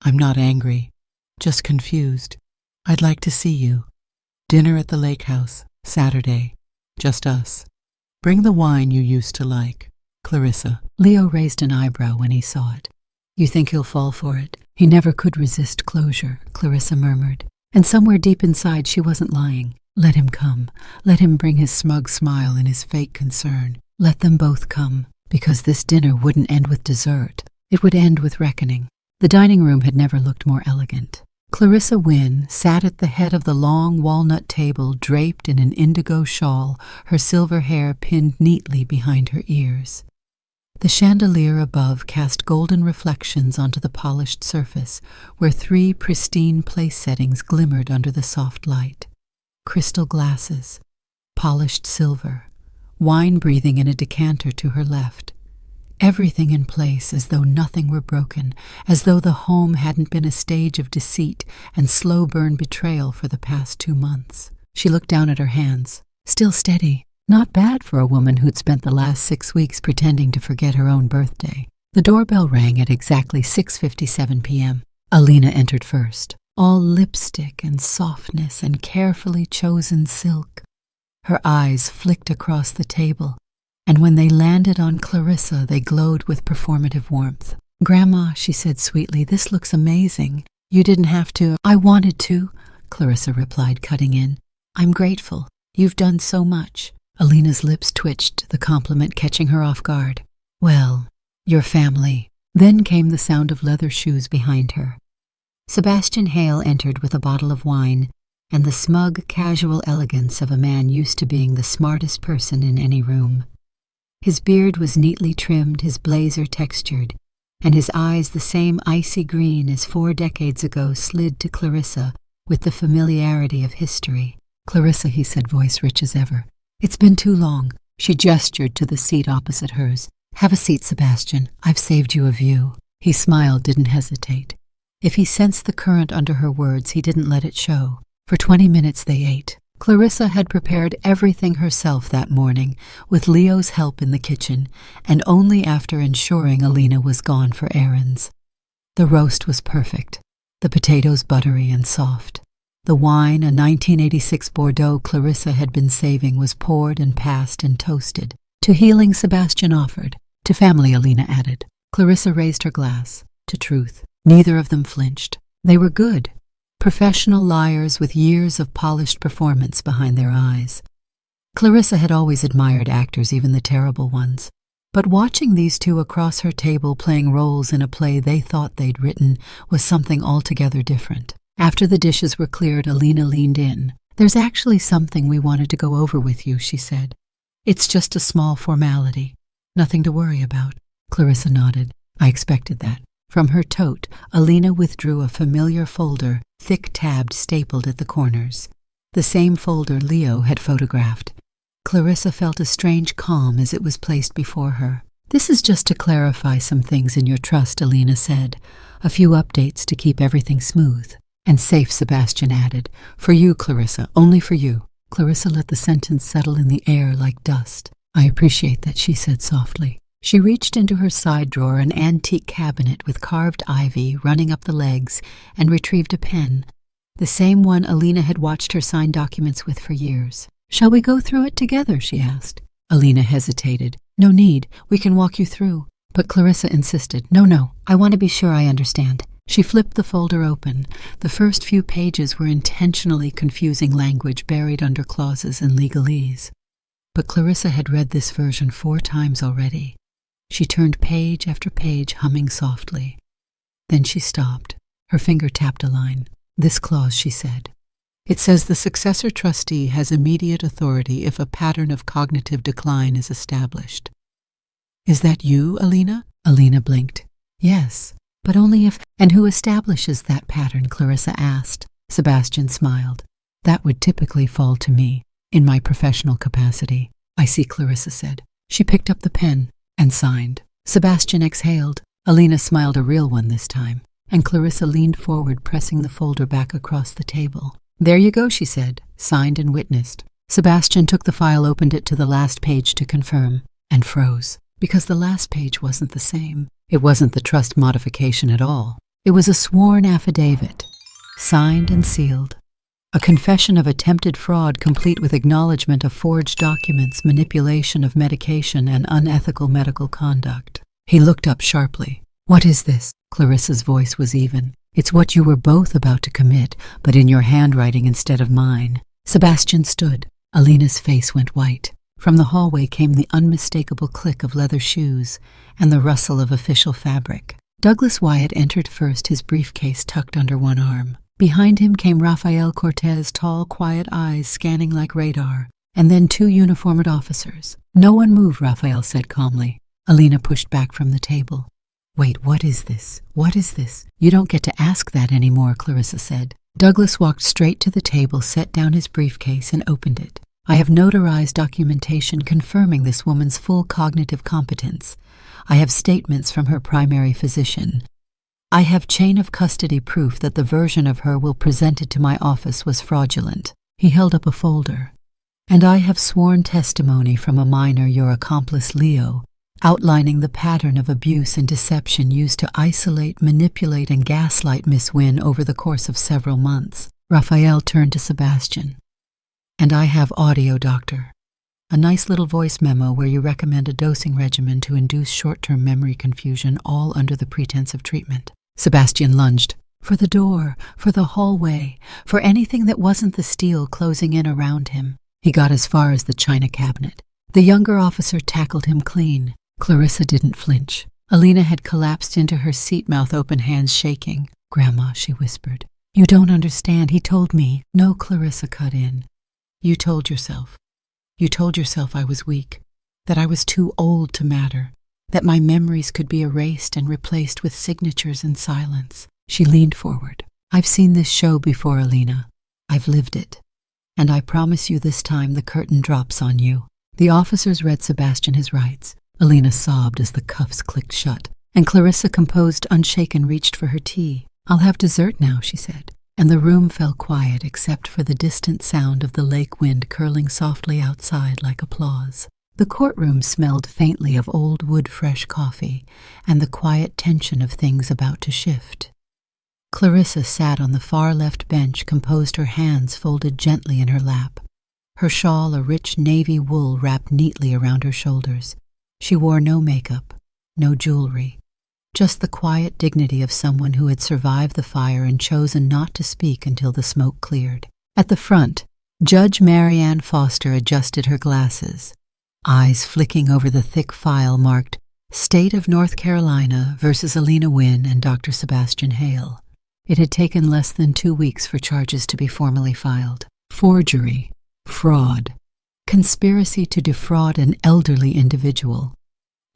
I'm not angry. Just confused. I'd like to see you. Dinner at the lake house, Saturday. Just us. Bring the wine you used to like. Clarissa. Leo raised an eyebrow when he saw it. You think he'll fall for it? He never could resist closure, Clarissa murmured. And somewhere deep inside she wasn't lying. Let him come. Let him bring his smug smile and his fake concern. Let them both come, because this dinner wouldn't end with dessert. It would end with reckoning. The dining room had never looked more elegant. Clarissa Wynne sat at the head of the long walnut table draped in an indigo shawl, her silver hair pinned neatly behind her ears. The chandelier above cast golden reflections onto the polished surface, where 3 pristine place settings glimmered under the soft light. Crystal glasses, polished silver, wine breathing in a decanter to her left. Everything in place as though nothing were broken, as though the home hadn't been a stage of deceit and slow-burn betrayal for the past 2 months. She looked down at her hands. Still steady. Not bad for a woman who'd spent the last 6 weeks pretending to forget her own birthday. The doorbell rang at exactly 6:57 p.m. Alina entered first, all lipstick and softness and carefully chosen silk. Her eyes flicked across the table, and when they landed on Clarissa, they glowed with performative warmth. Grandma, she said sweetly, this looks amazing. You didn't have to. I wanted to, Clarissa replied, cutting in. I'm grateful. You've done so much. Alina's lips twitched, the compliment catching her off guard. Well, your family. Then came the sound of leather shoes behind her. Sebastian Hale entered with a bottle of wine and the smug, casual elegance of a man used to being the smartest person in any room. His beard was neatly trimmed, his blazer textured, and his eyes, the same icy green as 4 decades ago, slid to Clarissa with the familiarity of history. Clarissa, he said, voice rich as ever. It's been too long. She gestured to the seat opposite hers. Have a seat, Sebastian. I've saved you a view. He smiled, didn't hesitate. If he sensed the current under her words, he didn't let it show. For 20 minutes they ate. Clarissa had prepared everything herself that morning, with Leo's help in the kitchen, and only after ensuring Alina was gone for errands. The roast was perfect, the potatoes buttery and soft. The wine, a 1986 Bordeaux Clarissa had been saving, was poured and passed and toasted. To healing, Sebastian offered. To family, Alina added. Clarissa raised her glass. To truth. Neither of them flinched. They were good. Professional liars with years of polished performance behind their eyes. Clarissa had always admired actors, even the terrible ones. But watching these two across her table playing roles in a play they thought they'd written was something altogether different. After the dishes were cleared, Alina leaned in. There's actually something we wanted to go over with you, she said. It's just a small formality. Nothing to worry about. Clarissa nodded. I expected that. From her tote, Alina withdrew a familiar folder, thick-tabbed, stapled at the corners. The same folder Leo had photographed. Clarissa felt a strange calm as it was placed before her. This is just to clarify some things in your trust, Alina said. A few updates to keep everything smooth. And safe, Sebastian added. For you, Clarissa, only for you. Clarissa let the sentence settle in the air like dust. I appreciate that, she said softly. She reached into her side drawer, an antique cabinet with carved ivy running up the legs, and retrieved a pen, the same one Alina had watched her sign documents with for years. Shall we go through it together, she asked. Alina hesitated. No need, we can walk you through. But Clarissa insisted. No, I want to be sure I understand. She flipped the folder open. The first few pages were intentionally confusing language buried under clauses and legalese. But Clarissa had read this version 4 times already. She turned page after page, humming softly. Then she stopped. Her finger tapped a line. This clause, she said. It says the successor trustee has immediate authority if a pattern of cognitive decline is established. Is that you, Alina? Alina blinked. Yes, but only if... And who establishes that pattern? Clarissa asked. Sebastian smiled. That would typically fall to me, in my professional capacity. I see, Clarissa said. She picked up the pen and signed. Sebastian exhaled. Alina smiled, a real one this time, and Clarissa leaned forward, pressing the folder back across the table. There you go, she said, signed and witnessed. Sebastian took the file, opened it to the last page to confirm, and froze, because the last page wasn't the same. It wasn't the trust modification at all. It was a sworn affidavit, signed and sealed. A confession of attempted fraud, complete with acknowledgement of forged documents, manipulation of medication, and unethical medical conduct. He looked up sharply. What is this? Clarissa's voice was even. It's what you were both about to commit, but in your handwriting instead of mine. Sebastian stood. Alina's face went white. From the hallway came the unmistakable click of leather shoes and the rustle of official fabric. Douglas Wyatt entered first, his briefcase tucked under one arm. Behind him came Rafael Cortez, tall, quiet eyes scanning like radar, and then two uniformed officers. No one moved, Rafael said calmly. Alina pushed back from the table. Wait, what is this? What is this? You don't get to ask that anymore, Clarissa said. Douglas walked straight to the table, set down his briefcase, and opened it. I have notarized documentation confirming this woman's full cognitive competence. I have statements from her primary physician. I have chain of custody proof that the version of her will presented to my office was fraudulent. He held up a folder. And I have sworn testimony from a minor, your accomplice Leo, outlining the pattern of abuse and deception used to isolate, manipulate, and gaslight Miss Wynne over the course of several months. Raphael turned to Sebastian. And I have audio, Doctor. A nice little voice memo where you recommend a dosing regimen to induce short-term memory confusion, all under the pretense of treatment. Sebastian lunged. For the door, for the hallway, for anything that wasn't the steel closing in around him. He got as far as the china cabinet. The younger officer tackled him clean. Clarissa didn't flinch. Alina had collapsed into her seat, mouth open, hands shaking. Grandma, she whispered. You don't understand. He told me. No, Clarissa cut in. You told yourself. You told yourself I was weak, that I was too old to matter, that my memories could be erased and replaced with signatures and silence. She leaned forward. I've seen this show before, Alina. I've lived it. And I promise you this time the curtain drops on you. The officers read Sebastian his rights. Alina sobbed as the cuffs clicked shut, and Clarissa, composed, unshaken, reached for her tea. I'll have dessert now, she said. And the room fell quiet except for the distant sound of the lake wind curling softly outside like applause. The courtroom smelled faintly of old wood fresh coffee and the quiet tension of things about to shift. Clarissa sat on the far left bench, composed, her hands folded gently in her lap. Her shawl, a rich navy wool, wrapped neatly around her shoulders. She wore no makeup, no jewelry. Just the quiet dignity of someone who had survived the fire and chosen not to speak until the smoke cleared. At the front, Judge Marianne Foster adjusted her glasses, eyes flicking over the thick file marked State of North Carolina versus Alina Wynne and Dr. Sebastian Hale. It had taken less than 2 weeks for charges to be formally filed. Forgery, fraud, conspiracy to defraud an elderly individual,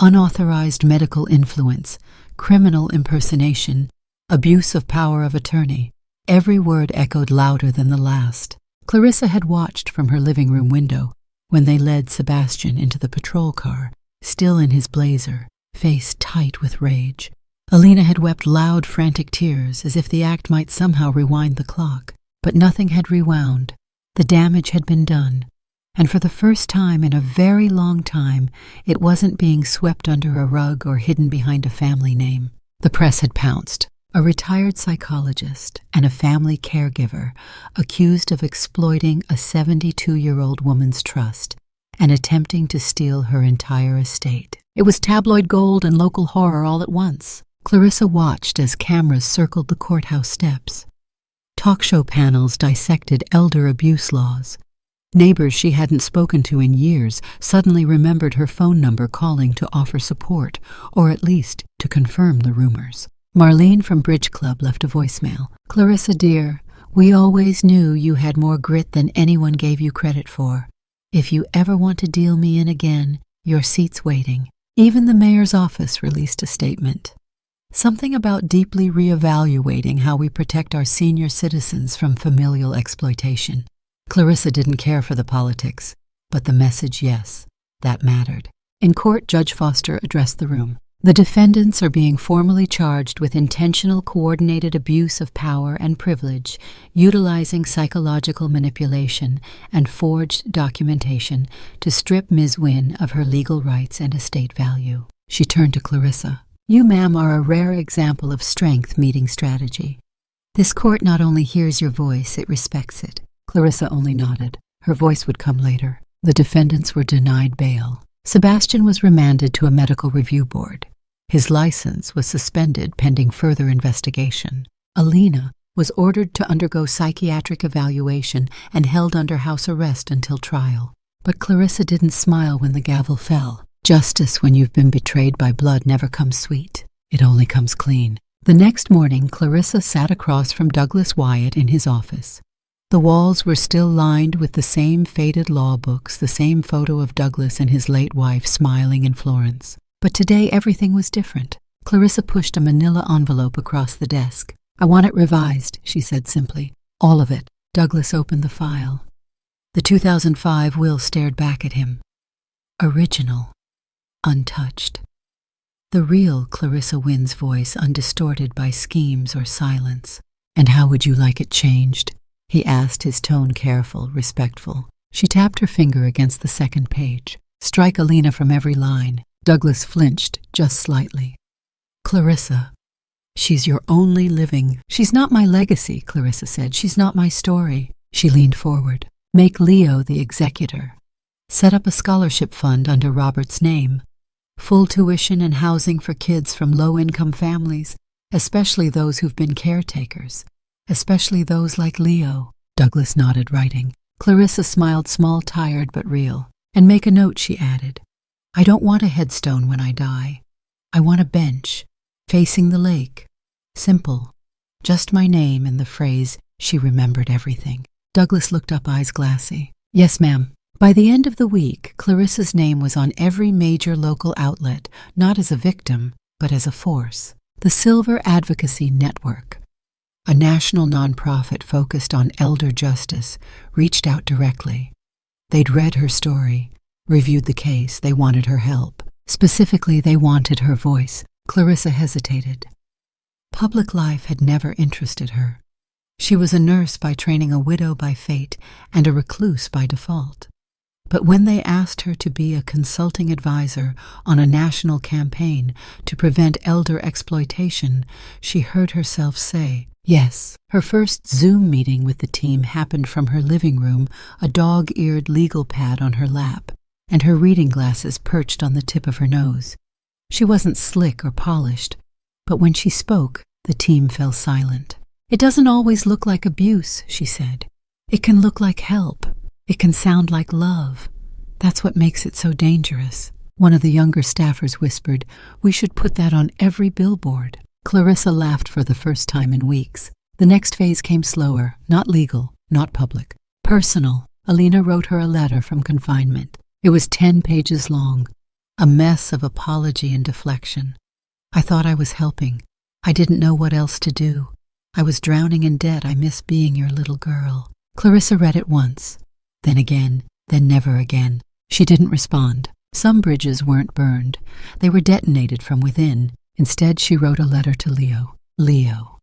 unauthorized medical influence, criminal impersonation, abuse of power of attorney. Every word echoed louder than the last. Clarissa had watched from her living room window when they led Sebastian into the patrol car, still in his blazer, face tight with rage. Alina had wept loud, frantic tears, as if the act might somehow rewind the clock. But nothing had rewound. The damage had been done. And for the first time in a very long time, it wasn't being swept under a rug or hidden behind a family name. The press had pounced. A retired psychologist and a family caregiver accused of exploiting a 72-year-old woman's trust and attempting to steal her entire estate. It was tabloid gold and local horror all at once. Clarissa watched as cameras circled the courthouse steps. Talk show panels dissected elder abuse laws. Neighbors she hadn't spoken to in years suddenly remembered her phone number, calling to offer support, or at least to confirm the rumors. Marlene from Bridge Club left a voicemail. Clarissa, dear, we always knew you had more grit than anyone gave you credit for. If you ever want to deal me in again, your seat's waiting. Even the mayor's office released a statement. Something about deeply reevaluating how we protect our senior citizens from familial exploitation. Clarissa didn't care for the politics, but the message, yes, that mattered. In court, Judge Foster addressed the room. The defendants are being formally charged with intentional coordinated abuse of power and privilege, utilizing psychological manipulation and forged documentation to strip Ms. Wynne of her legal rights and estate value. She turned to Clarissa. You, ma'am, are a rare example of strength meeting strategy. This court not only hears your voice, it respects it. Clarissa only nodded. Her voice would come later. The defendants were denied bail. Sebastian was remanded to a medical review board. His license was suspended pending further investigation. Alina was ordered to undergo psychiatric evaluation and held under house arrest until trial. But Clarissa didn't smile when the gavel fell. Justice, when you've been betrayed by blood, never comes sweet. It only comes clean. The next morning, Clarissa sat across from Douglas Wyatt in his office. The walls were still lined with the same faded law books, the same photo of Douglas and his late wife smiling in Florence. But today everything was different. Clarissa pushed a manila envelope across the desk. I want it revised, she said simply. All of it. Douglas opened the file. The 2005 will stared back at him. Original. Untouched. The real Clarissa Wynne's voice undistorted by schemes or silence. And how would you like it changed? He asked, his tone careful, respectful. She tapped her finger against the second page. Strike Alina from every line. Douglas flinched just slightly. Clarissa, she's your only living. She's not my legacy, Clarissa said. She's not my story. She leaned forward. Make Leo the executor. Set up a scholarship fund under Robert's name. Full tuition and housing for kids from low-income families, especially those who've been caretakers, especially those like Leo. Douglas nodded, writing. Clarissa smiled, small, tired, but real. And make a note, she added. I don't want a headstone when I die. I want a bench, facing the lake. Simple. Just my name and the phrase, she remembered everything. Douglas looked up, eyes glassy. Yes, ma'am. By the end of the week, Clarissa's name was on every major local outlet, not as a victim, but as a force. The Silver Advocacy Network, a national nonprofit focused on elder justice, reached out directly. They'd read her story, reviewed the case. They wanted her help. Specifically, they wanted her voice. Clarissa hesitated. Public life had never interested her. She was a nurse by training, a widow by fate, and a recluse by default. But when they asked her to be a consulting advisor on a national campaign to prevent elder exploitation, she heard herself say yes. Her first Zoom meeting with the team happened from her living room, a dog-eared legal pad on her lap, and her reading glasses perched on the tip of her nose. She wasn't slick or polished, but when she spoke, the team fell silent. It doesn't always look like abuse, she said. It can look like help. It can sound like love. That's what makes it so dangerous. One of the younger staffers whispered, we should put that on every billboard. Clarissa laughed for the first time in weeks. The next phase came slower, not legal, not public. Personal. Alina wrote her a letter from confinement. It was 10 pages long, a mess of apology and deflection. I thought I was helping. I didn't know what else to do. I was drowning in debt. I miss being your little girl. Clarissa read it once, then again, then never again. She didn't respond. Some bridges weren't burned. They were detonated from within. Instead, she wrote a letter to Leo. Leo,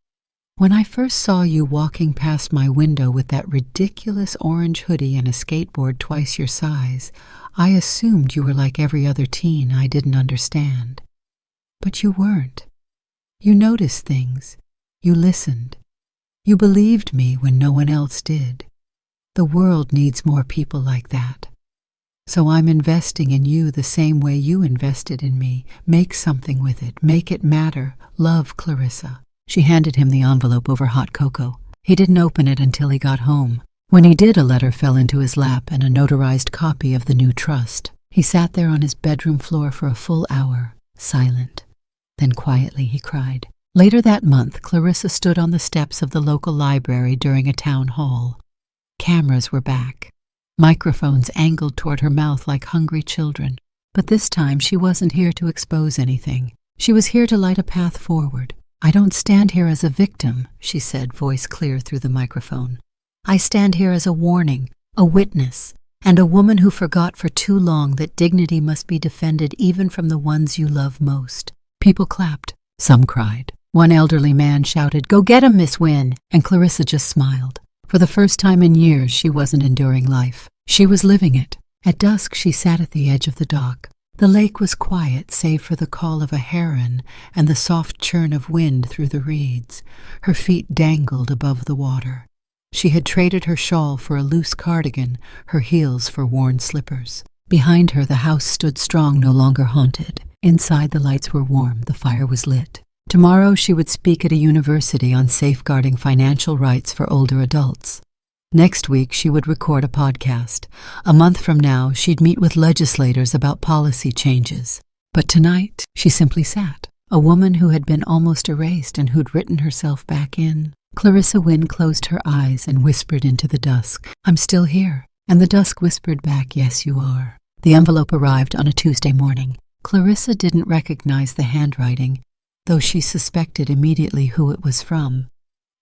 when I first saw you walking past my window with that ridiculous orange hoodie and a skateboard twice your size, I assumed you were like every other teen I didn't understand. But you weren't. You noticed things. You listened. You believed me when no one else did. The world needs more people like that. So I'm investing in you the same way you invested in me. Make something with it. Make it matter. Love, Clarissa. She handed him the envelope over hot cocoa. He didn't open it until he got home. When he did, a letter fell into his lap and a notarized copy of the new trust. He sat there on his bedroom floor for a full hour, silent. Then quietly he cried. Later that month, Clarissa stood on the steps of the local library during a town hall. Cameras were back. Microphones angled toward her mouth like hungry children. But this time she wasn't here to expose anything. She was here to light a path forward. I don't stand here as a victim, she said, voice clear through the microphone. I stand here as a warning, a witness, and a woman who forgot for too long that dignity must be defended even from the ones you love most. People clapped. Some cried. One elderly man shouted, "Go get him, Miss Wynne!" And Clarissa just smiled. For the first time in years, she wasn't enduring life. She was living it. At dusk, she sat at the edge of the dock. The lake was quiet, save for the call of a heron and the soft churn of wind through the reeds. Her feet dangled above the water. She had traded her shawl for a loose cardigan, her heels for worn slippers. Behind her, the house stood strong, no longer haunted. Inside, the lights were warm, the fire was lit. Tomorrow, she would speak at a university on safeguarding financial rights for older adults. Next week, she would record a podcast. A month from now, she'd meet with legislators about policy changes. But tonight, she simply sat, a woman who had been almost erased and who'd written herself back in. Clarissa Wynne closed her eyes and whispered into the dusk, "I'm still here." And the dusk whispered back, "Yes, you are." The envelope arrived on a Tuesday morning. Clarissa didn't recognize the handwriting, though she suspected immediately who it was from.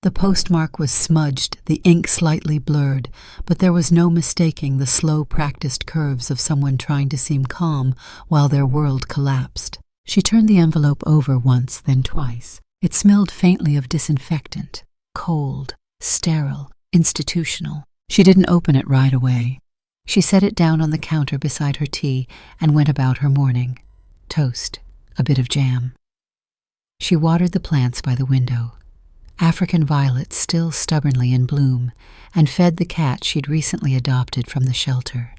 The postmark was smudged, the ink slightly blurred, but there was no mistaking the slow, practiced curves of someone trying to seem calm while their world collapsed. She turned the envelope over once, then twice. It smelled faintly of disinfectant, cold, sterile, institutional. She didn't open it right away. She set it down on the counter beside her tea and went about her morning. Toast, a bit of jam. She watered the plants by the window, African violets still stubbornly in bloom, and fed the cat she'd recently adopted from the shelter.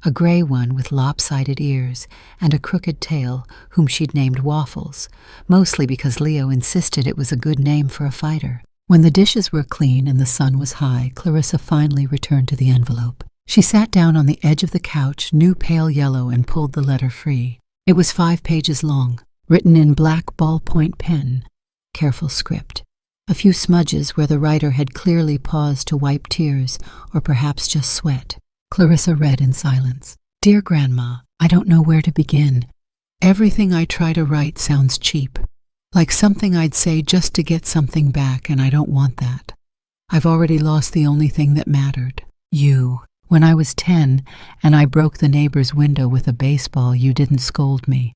A gray one with lopsided ears and a crooked tail whom she'd named Waffles, mostly because Leo insisted it was a good name for a fighter. When the dishes were clean and the sun was high, Clarissa finally returned to the envelope. She sat down on the edge of the couch, new pale yellow, and pulled the letter free. It was 5 pages long, written in black ballpoint pen, careful script. A few smudges where the writer had clearly paused to wipe tears, or perhaps just sweat. Clarissa read in silence. "Dear Grandma, I don't know where to begin. Everything I try to write sounds cheap, like something I'd say just to get something back, and I don't want that. I've already lost the only thing that mattered, you. When I was 10 and I broke the neighbor's window with a baseball, you didn't scold me.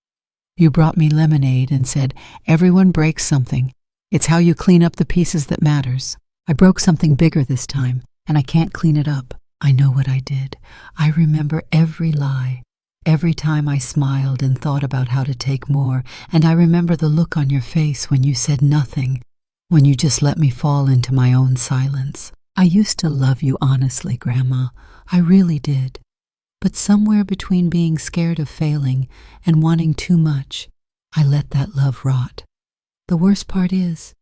You brought me lemonade and said, 'Everyone breaks something. It's how you clean up the pieces that matters.' I broke something bigger this time, and I can't clean it up. I know what I did. I remember every lie, every time I smiled and thought about how to take more, and I remember the look on your face when you said nothing, when you just let me fall into my own silence. I used to love you honestly, Grandma. I really did. But somewhere between being scared of failing and wanting too much, I let that love rot. The worst part is,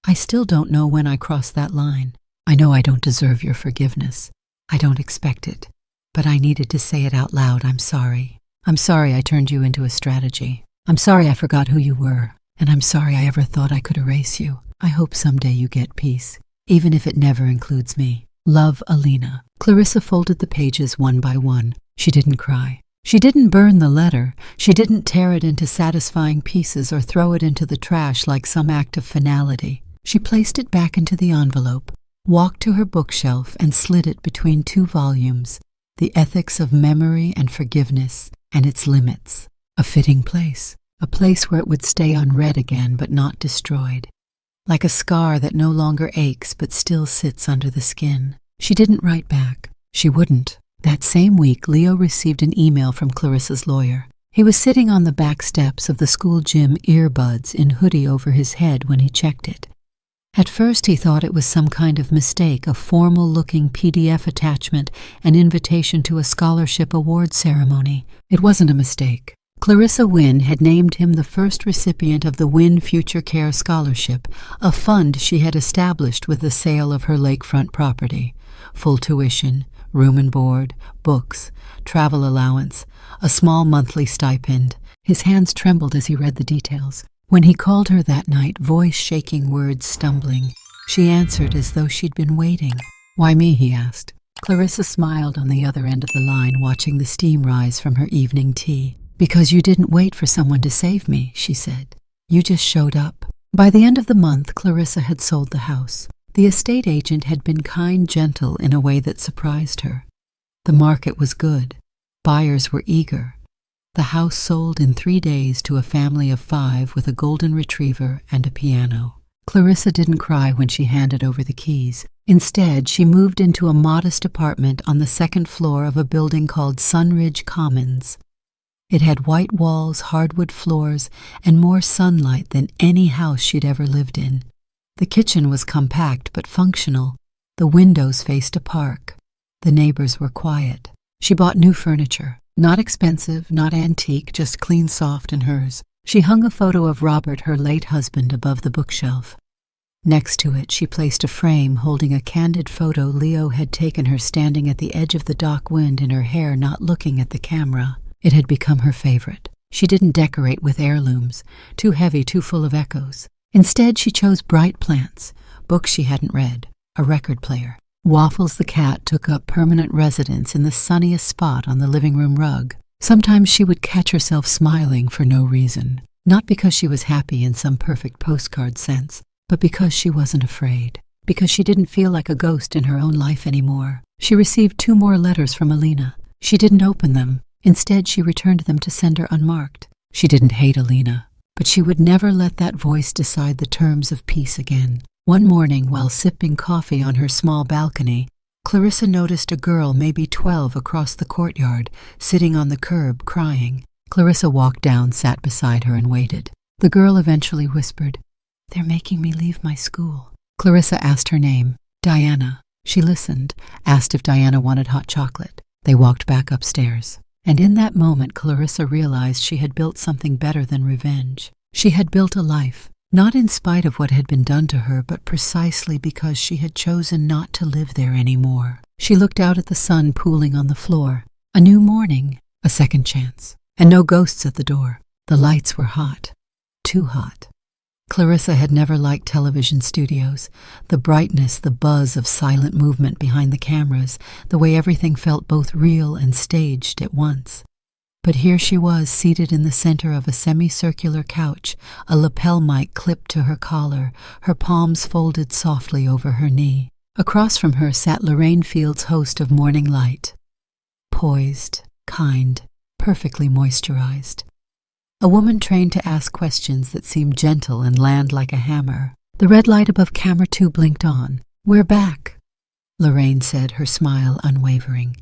I still don't know when I crossed that line. I know I don't deserve your forgiveness. I don't expect it. But I needed to say it out loud. I'm sorry. I'm sorry I turned you into a strategy. I'm sorry I forgot who you were. And I'm sorry I ever thought I could erase you. I hope someday you get peace, even if it never includes me. Love, Alina." Clarissa folded the pages one by one. She didn't cry. She didn't burn the letter. She didn't tear it into satisfying pieces or throw it into the trash like some act of finality. She placed it back into the envelope, walked to her bookshelf, and slid it between 2 volumes, The Ethics of Memory and Forgiveness and Its Limits. A fitting place, a place where it would stay unread again but not destroyed, like a scar that no longer aches but still sits under the skin. She didn't write back. She wouldn't. That same week, Leo received an email from Clarissa's lawyer. He was sitting on the back steps of the school gym, earbuds in hoodie over his head when he checked it. At first he thought it was some kind of mistake, a formal-looking PDF attachment, an invitation to a scholarship award ceremony. It wasn't a mistake. Clarissa Wynne had named him the first recipient of the Wynne Future Care Scholarship, a fund she had established with the sale of her lakefront property. Full tuition, room and board, books, travel allowance, a small monthly stipend. His hands trembled as he read the details. When he called her that night, voice shaking, words stumbling, she answered as though she'd been waiting. "Why me?" he asked. Clarissa smiled on the other end of the line, watching the steam rise from her evening tea. "Because you didn't wait for someone to save me," she said. "You just showed up." By the end of the month, Clarissa had sold the house. The estate agent had been kind, gentle in a way that surprised her. The market was good. Buyers were eager. The house sold in 3 days to a family of 5 with a golden retriever and a piano. Clarissa didn't cry when she handed over the keys. Instead, she moved into a modest apartment on the 2nd floor of a building called Sunridge Commons. It had white walls, hardwood floors, and more sunlight than any house she'd ever lived in. The kitchen was compact but functional. The windows faced a park. The neighbors were quiet. She bought new furniture. Not expensive, not antique, just clean, soft, and hers. She hung a photo of Robert, her late husband, above the bookshelf. Next to it, she placed a frame holding a candid photo Leo had taken her standing at the edge of the dock wind in her hair, not looking at the camera. It had become her favorite. She didn't decorate with heirlooms, too heavy, too full of echoes. Instead, she chose bright plants, books she hadn't read, a record player. Waffles the cat took up permanent residence in the sunniest spot on the living room rug. Sometimes she would catch herself smiling for no reason, not because she was happy in some perfect postcard sense, but because she wasn't afraid, because she didn't feel like a ghost in her own life anymore. She received 2 more letters from Alina. She didn't open them. Instead, she returned them to sender unmarked. She didn't hate Alina, but she would never let that voice decide the terms of peace again. One morning, while sipping coffee on her small balcony, Clarissa noticed a girl, maybe 12, across the courtyard, sitting on the curb, crying. Clarissa walked down, sat beside her, and waited. The girl eventually whispered, "They're making me leave my school." Clarissa asked her name, Diana. She listened, asked if Diana wanted hot chocolate. They walked back upstairs. And in that moment, Clarissa realized she had built something better than revenge. She had built a life, not in spite of what had been done to her, but precisely because she had chosen not to live there anymore. She looked out at the sun pooling on the floor. A new morning, a second chance, and no ghosts at the door. The lights were hot, too hot. Clarissa had never liked television studios. The brightness, the buzz of silent movement behind the cameras, the way everything felt both real and staged at once. But here she was, seated in the center of a semicircular couch, a lapel mic clipped to her collar, her palms folded softly over her knee. Across from her sat Lorraine Field's host of Morning Light. Poised, kind, perfectly moisturized. A woman trained to ask questions that seemed gentle and land like a hammer. The red light above camera 2 blinked on. "We're back," Lorraine said, her smile unwavering.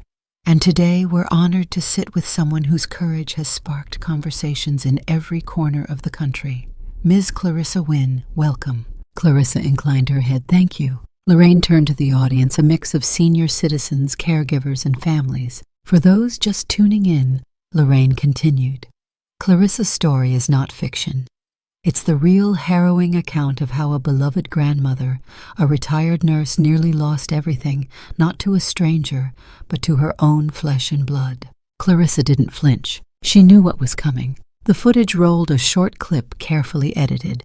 "And today we're honored to sit with someone whose courage has sparked conversations in every corner of the country. Ms. Clarissa Wynne, welcome." Clarissa inclined her head. "Thank you." Lorraine turned to the audience, a mix of senior citizens, caregivers, and families. For those just tuning in, Lorraine continued. Clarissa's story is not fiction. It's the real harrowing account of how a beloved grandmother, a retired nurse, nearly lost everything, not to a stranger, but to her own flesh and blood. Clarissa didn't flinch. She knew what was coming. The footage rolled, a short clip carefully edited.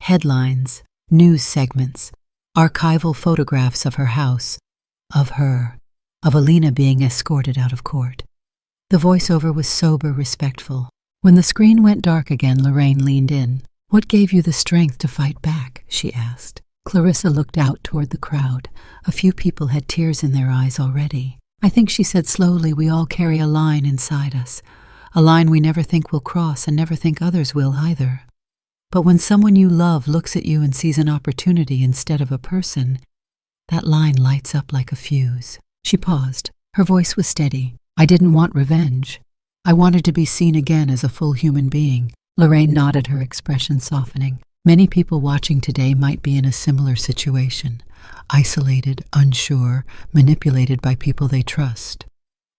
Headlines, news segments, archival photographs of her house, of her, of Alina being escorted out of court. The voiceover was sober, respectful. When the screen went dark again, Lorraine leaned in. "What gave you the strength to fight back?" she asked. Clarissa looked out toward the crowd. A few people had tears in their eyes already. "I think," she said slowly, "we all carry a line inside us. A line we never think we'll cross and never think others will either. But when someone you love looks at you and sees an opportunity instead of a person, that line lights up like a fuse." She paused. Her voice was steady. "I didn't want revenge. I wanted to be seen again as a full human being." Lorraine nodded, her expression softening. Many people watching today might be in a similar situation, isolated, unsure, manipulated by people they trust.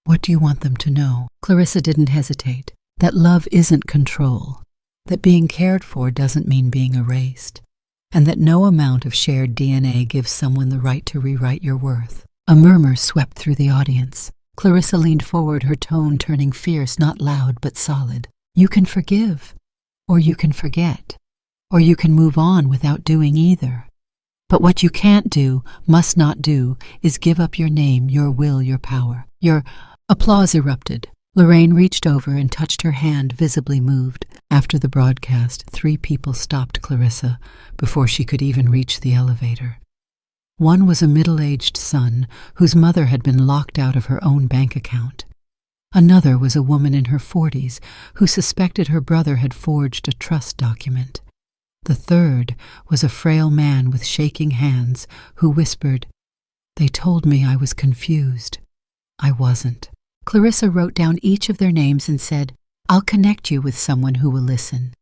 What do you want them to know? Clarissa didn't hesitate. That love isn't control, that being cared for doesn't mean being erased, and that no amount of shared DNA gives someone the right to rewrite your worth. A murmur swept through the audience. Clarissa leaned forward, her tone turning fierce, not loud but solid. "You can forgive, or you can forget, or you can move on without doing either. But what you can't do, must not do, is give up your name, your will, your power. Your—" Applause erupted. Lorraine reached over and touched her hand, visibly moved. After the broadcast, 3 people stopped Clarissa before she could even reach the elevator. One was a middle-aged son whose mother had been locked out of her own bank account. Another was a woman in her 40s who suspected her brother had forged a trust document. The third was a frail man with shaking hands who whispered, "They told me I was confused. I wasn't." Clarissa wrote down each of their names and said, "I'll connect you with someone who will listen,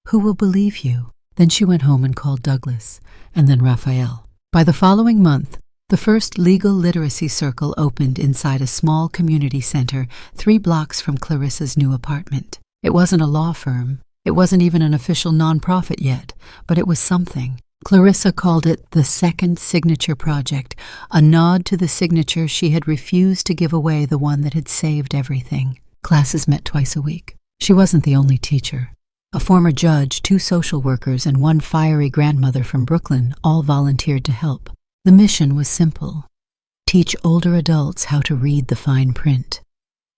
who will believe you." Then she went home and called Douglas, and then Raphael. By the following month, the first legal literacy circle opened inside a small community center 3 blocks from Clarissa's new apartment. It wasn't a law firm. It wasn't even an official nonprofit yet, but it was something. Clarissa called it the Second Signature Project, a nod to the signature she had refused to give away, the one that had saved everything. Classes met twice a week. She wasn't the only teacher. A former judge, 2 social workers, and 1 fiery grandmother from Brooklyn all volunteered to help. The mission was simple: teach older adults how to read the fine print,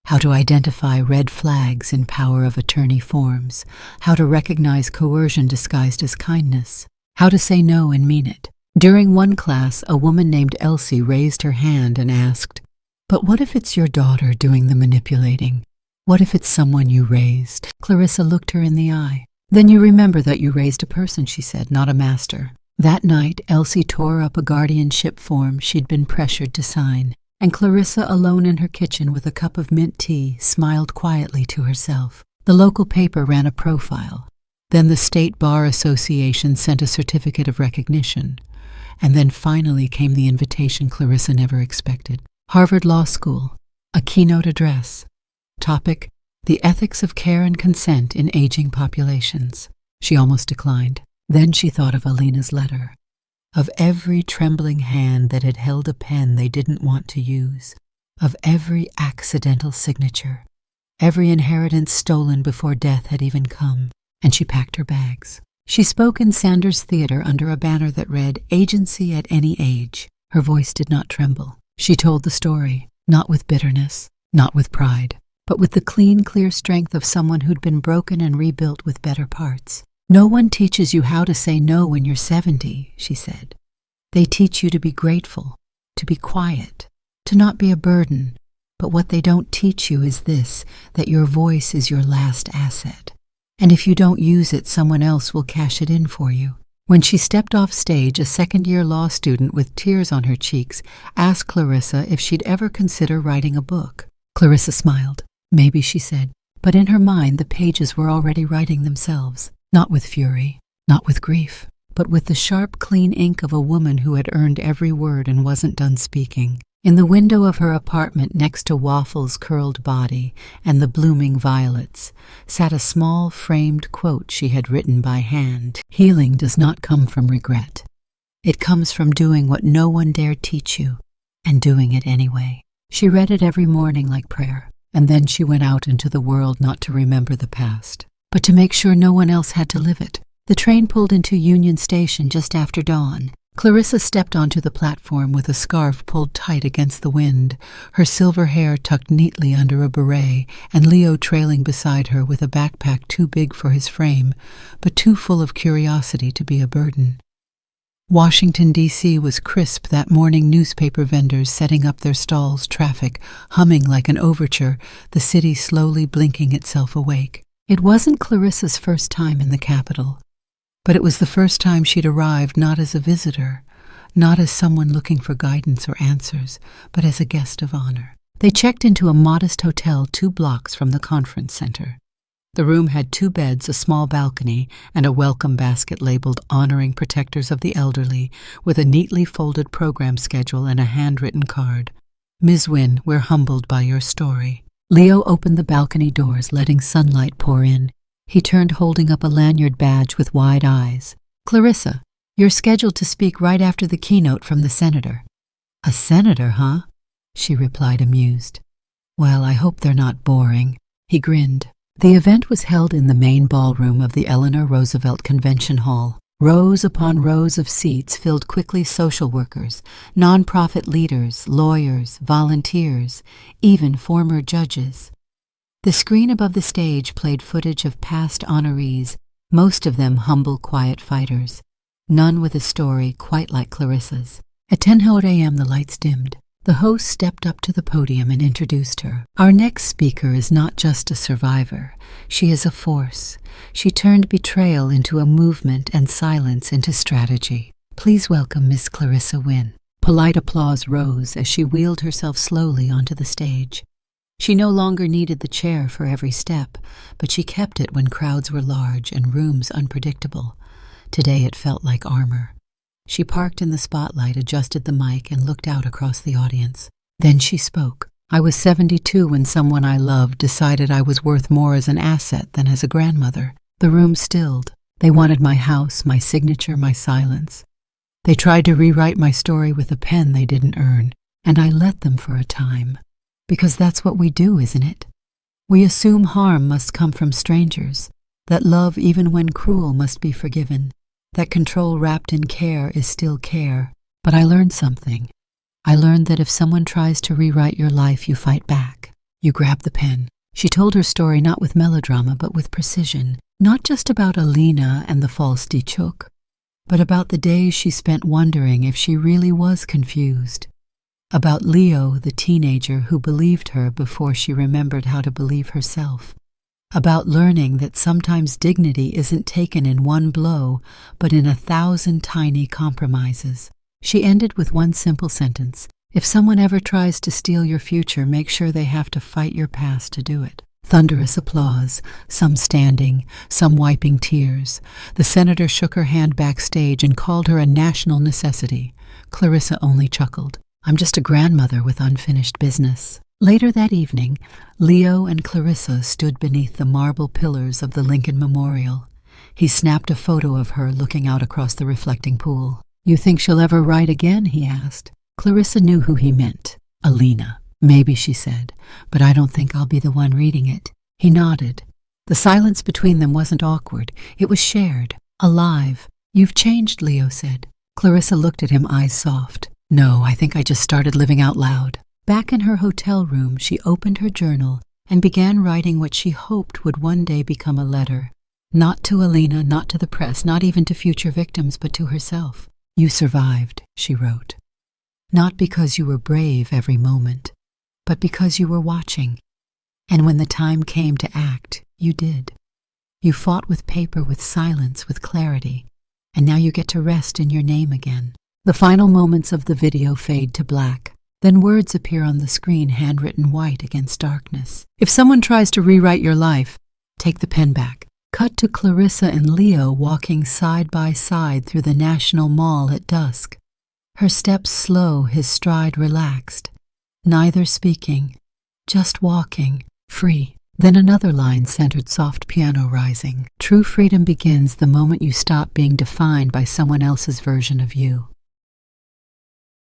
how to identify red flags in power of attorney forms, how to recognize coercion disguised as kindness, how to say no and mean it. During one class, a woman named Elsie raised her hand and asked, "But what if it's your daughter doing the manipulating? What if it's someone you raised?" Clarissa looked her in the eye. "Then you remember that you raised a person," she said, "not a master." That night, Elsie tore up a guardianship form she'd been pressured to sign, and Clarissa, alone in her kitchen with a cup of mint tea, smiled quietly to herself. The local paper ran a profile. Then the State Bar Association sent a certificate of recognition. And then finally came the invitation Clarissa never expected. Harvard Law School, a keynote address. Topic: the ethics of care and consent in aging populations. She almost declined. Then she thought of Alina's letter, of every trembling hand that had held a pen they didn't want to use, of every accidental signature, every inheritance stolen before death had even come, and she packed her bags. She spoke in Sanders Theater under a banner that read, "Agency at any age." Her voice did not tremble. She told the story, not with bitterness, not with pride, but with the clean, clear strength of someone who'd been broken and rebuilt with better parts. "No one teaches you how to say no when you're 70, she said. "They teach you to be grateful, to be quiet, to not be a burden. But what they don't teach you is this, that your voice is your last asset. And if you don't use it, someone else will cash it in for you." When she stepped off stage, a second-year law student with tears on her cheeks asked Clarissa if she'd ever consider writing a book. Clarissa smiled. "Maybe," she said, but in her mind the pages were already writing themselves. Not with fury, not with grief, but with the sharp, clean ink of a woman who had earned every word and wasn't done speaking. In the window of her apartment, next to Waffle's curled body and the blooming violets, sat a small framed quote she had written by hand. "Healing does not come from regret. It comes from doing what no one dared teach you, and doing it anyway." She read it every morning like prayer, and then she went out into the world not to remember the past, but to make sure no one else had to live it. The train pulled into Union Station just after dawn. Clarissa stepped onto the platform with a scarf pulled tight against the wind, her silver hair tucked neatly under a beret, and Leo trailing beside her with a backpack too big for his frame, but too full of curiosity to be a burden. Washington, D.C. was crisp that morning, newspaper vendors setting up their stalls, traffic humming like an overture, the city slowly blinking itself awake. It wasn't Clarissa's first time in the capital, but it was the first time she'd arrived not as a visitor, not as someone looking for guidance or answers, but as a guest of honor. They checked into a modest hotel 2 blocks from the conference center. The room had 2 beds, a small balcony, and a welcome basket labeled "Honoring Protectors of the Elderly," with a neatly folded program schedule and a handwritten card. "Ms. Wynne, we're humbled by your story." Leo opened the balcony doors, letting sunlight pour in. He turned, holding up a lanyard badge with wide eyes. "Clarissa, you're scheduled to speak right after the keynote from the senator." "A senator, huh?" she replied, amused. "Well, I hope they're not boring." He grinned. The event was held in the main ballroom of the Eleanor Roosevelt Convention Hall. Rows upon rows of seats filled quickly social workers, nonprofit leaders, lawyers, volunteers, even former judges. The screen above the stage played footage of past honorees, most of them humble, quiet fighters, none with a story quite like Clarissa's. At 10:00 a.m., the lights dimmed. The host stepped up to the podium and introduced her. Our next speaker is not just a survivor. She is a force. She turned betrayal into a movement and silence into strategy. Please welcome Miss Clarissa Wynne. Polite applause rose as she wheeled herself slowly onto the stage. She no longer needed the chair for every step, but she kept it when crowds were large and rooms unpredictable. Today it felt like armor. She parked in the spotlight, adjusted the mic, and looked out across the audience. Then she spoke. I was 72 when someone I loved decided I was worth more as an asset than as a grandmother. The room stilled. They wanted my house, my signature, my silence. They tried to rewrite my story with a pen they didn't earn, and I let them for a time. Because that's what we do, isn't it? We assume harm must come from strangers, that love, even when cruel, must be forgiven, that control wrapped in care is still care. But I learned something. I learned that if someone tries to rewrite your life, you fight back. You grab the pen. She told her story not with melodrama, but with precision. Not just about Alina and the false Dichuk, but about the days she spent wondering if she really was confused. About Leo, the teenager who believed her before she remembered how to believe herself. About learning that sometimes dignity isn't taken in one blow, but in 1,000 tiny compromises. She ended with one simple sentence. If someone ever tries to steal your future, make sure they have to fight your past to do it. Thunderous applause, some standing, some wiping tears. The senator shook her hand backstage and called her a national necessity. Clarissa only chuckled. I'm just a grandmother with unfinished business. Later that evening, Leo and Clarissa stood beneath the marble pillars of the Lincoln Memorial. He snapped a photo of her looking out across the reflecting pool. You think she'll ever write again? He asked. Clarissa knew who he meant. Alina. Maybe, she said, but I don't think I'll be the one reading it. He nodded. The silence between them wasn't awkward. It was shared, alive. You've changed, Leo said. Clarissa looked at him, eyes soft. No, I think I just started living out loud. Back in her hotel room, she opened her journal and began writing what she hoped would one day become a letter. Not to Alina, not to the press, not even to future victims, but to herself. You survived, she wrote. Not because you were brave every moment, but because you were watching. And when the time came to act, you did. You fought with paper, with silence, with clarity, and now you get to rest in your name again. The final moments of the video fade to black. Then words appear on the screen, handwritten white against darkness. If someone tries to rewrite your life, take the pen back. Cut to Clarissa and Leo walking side by side through the National Mall at dusk. Her steps slow, his stride relaxed. Neither speaking, just walking, free. Then another line centered soft piano rising. True freedom begins the moment you stop being defined by someone else's version of you.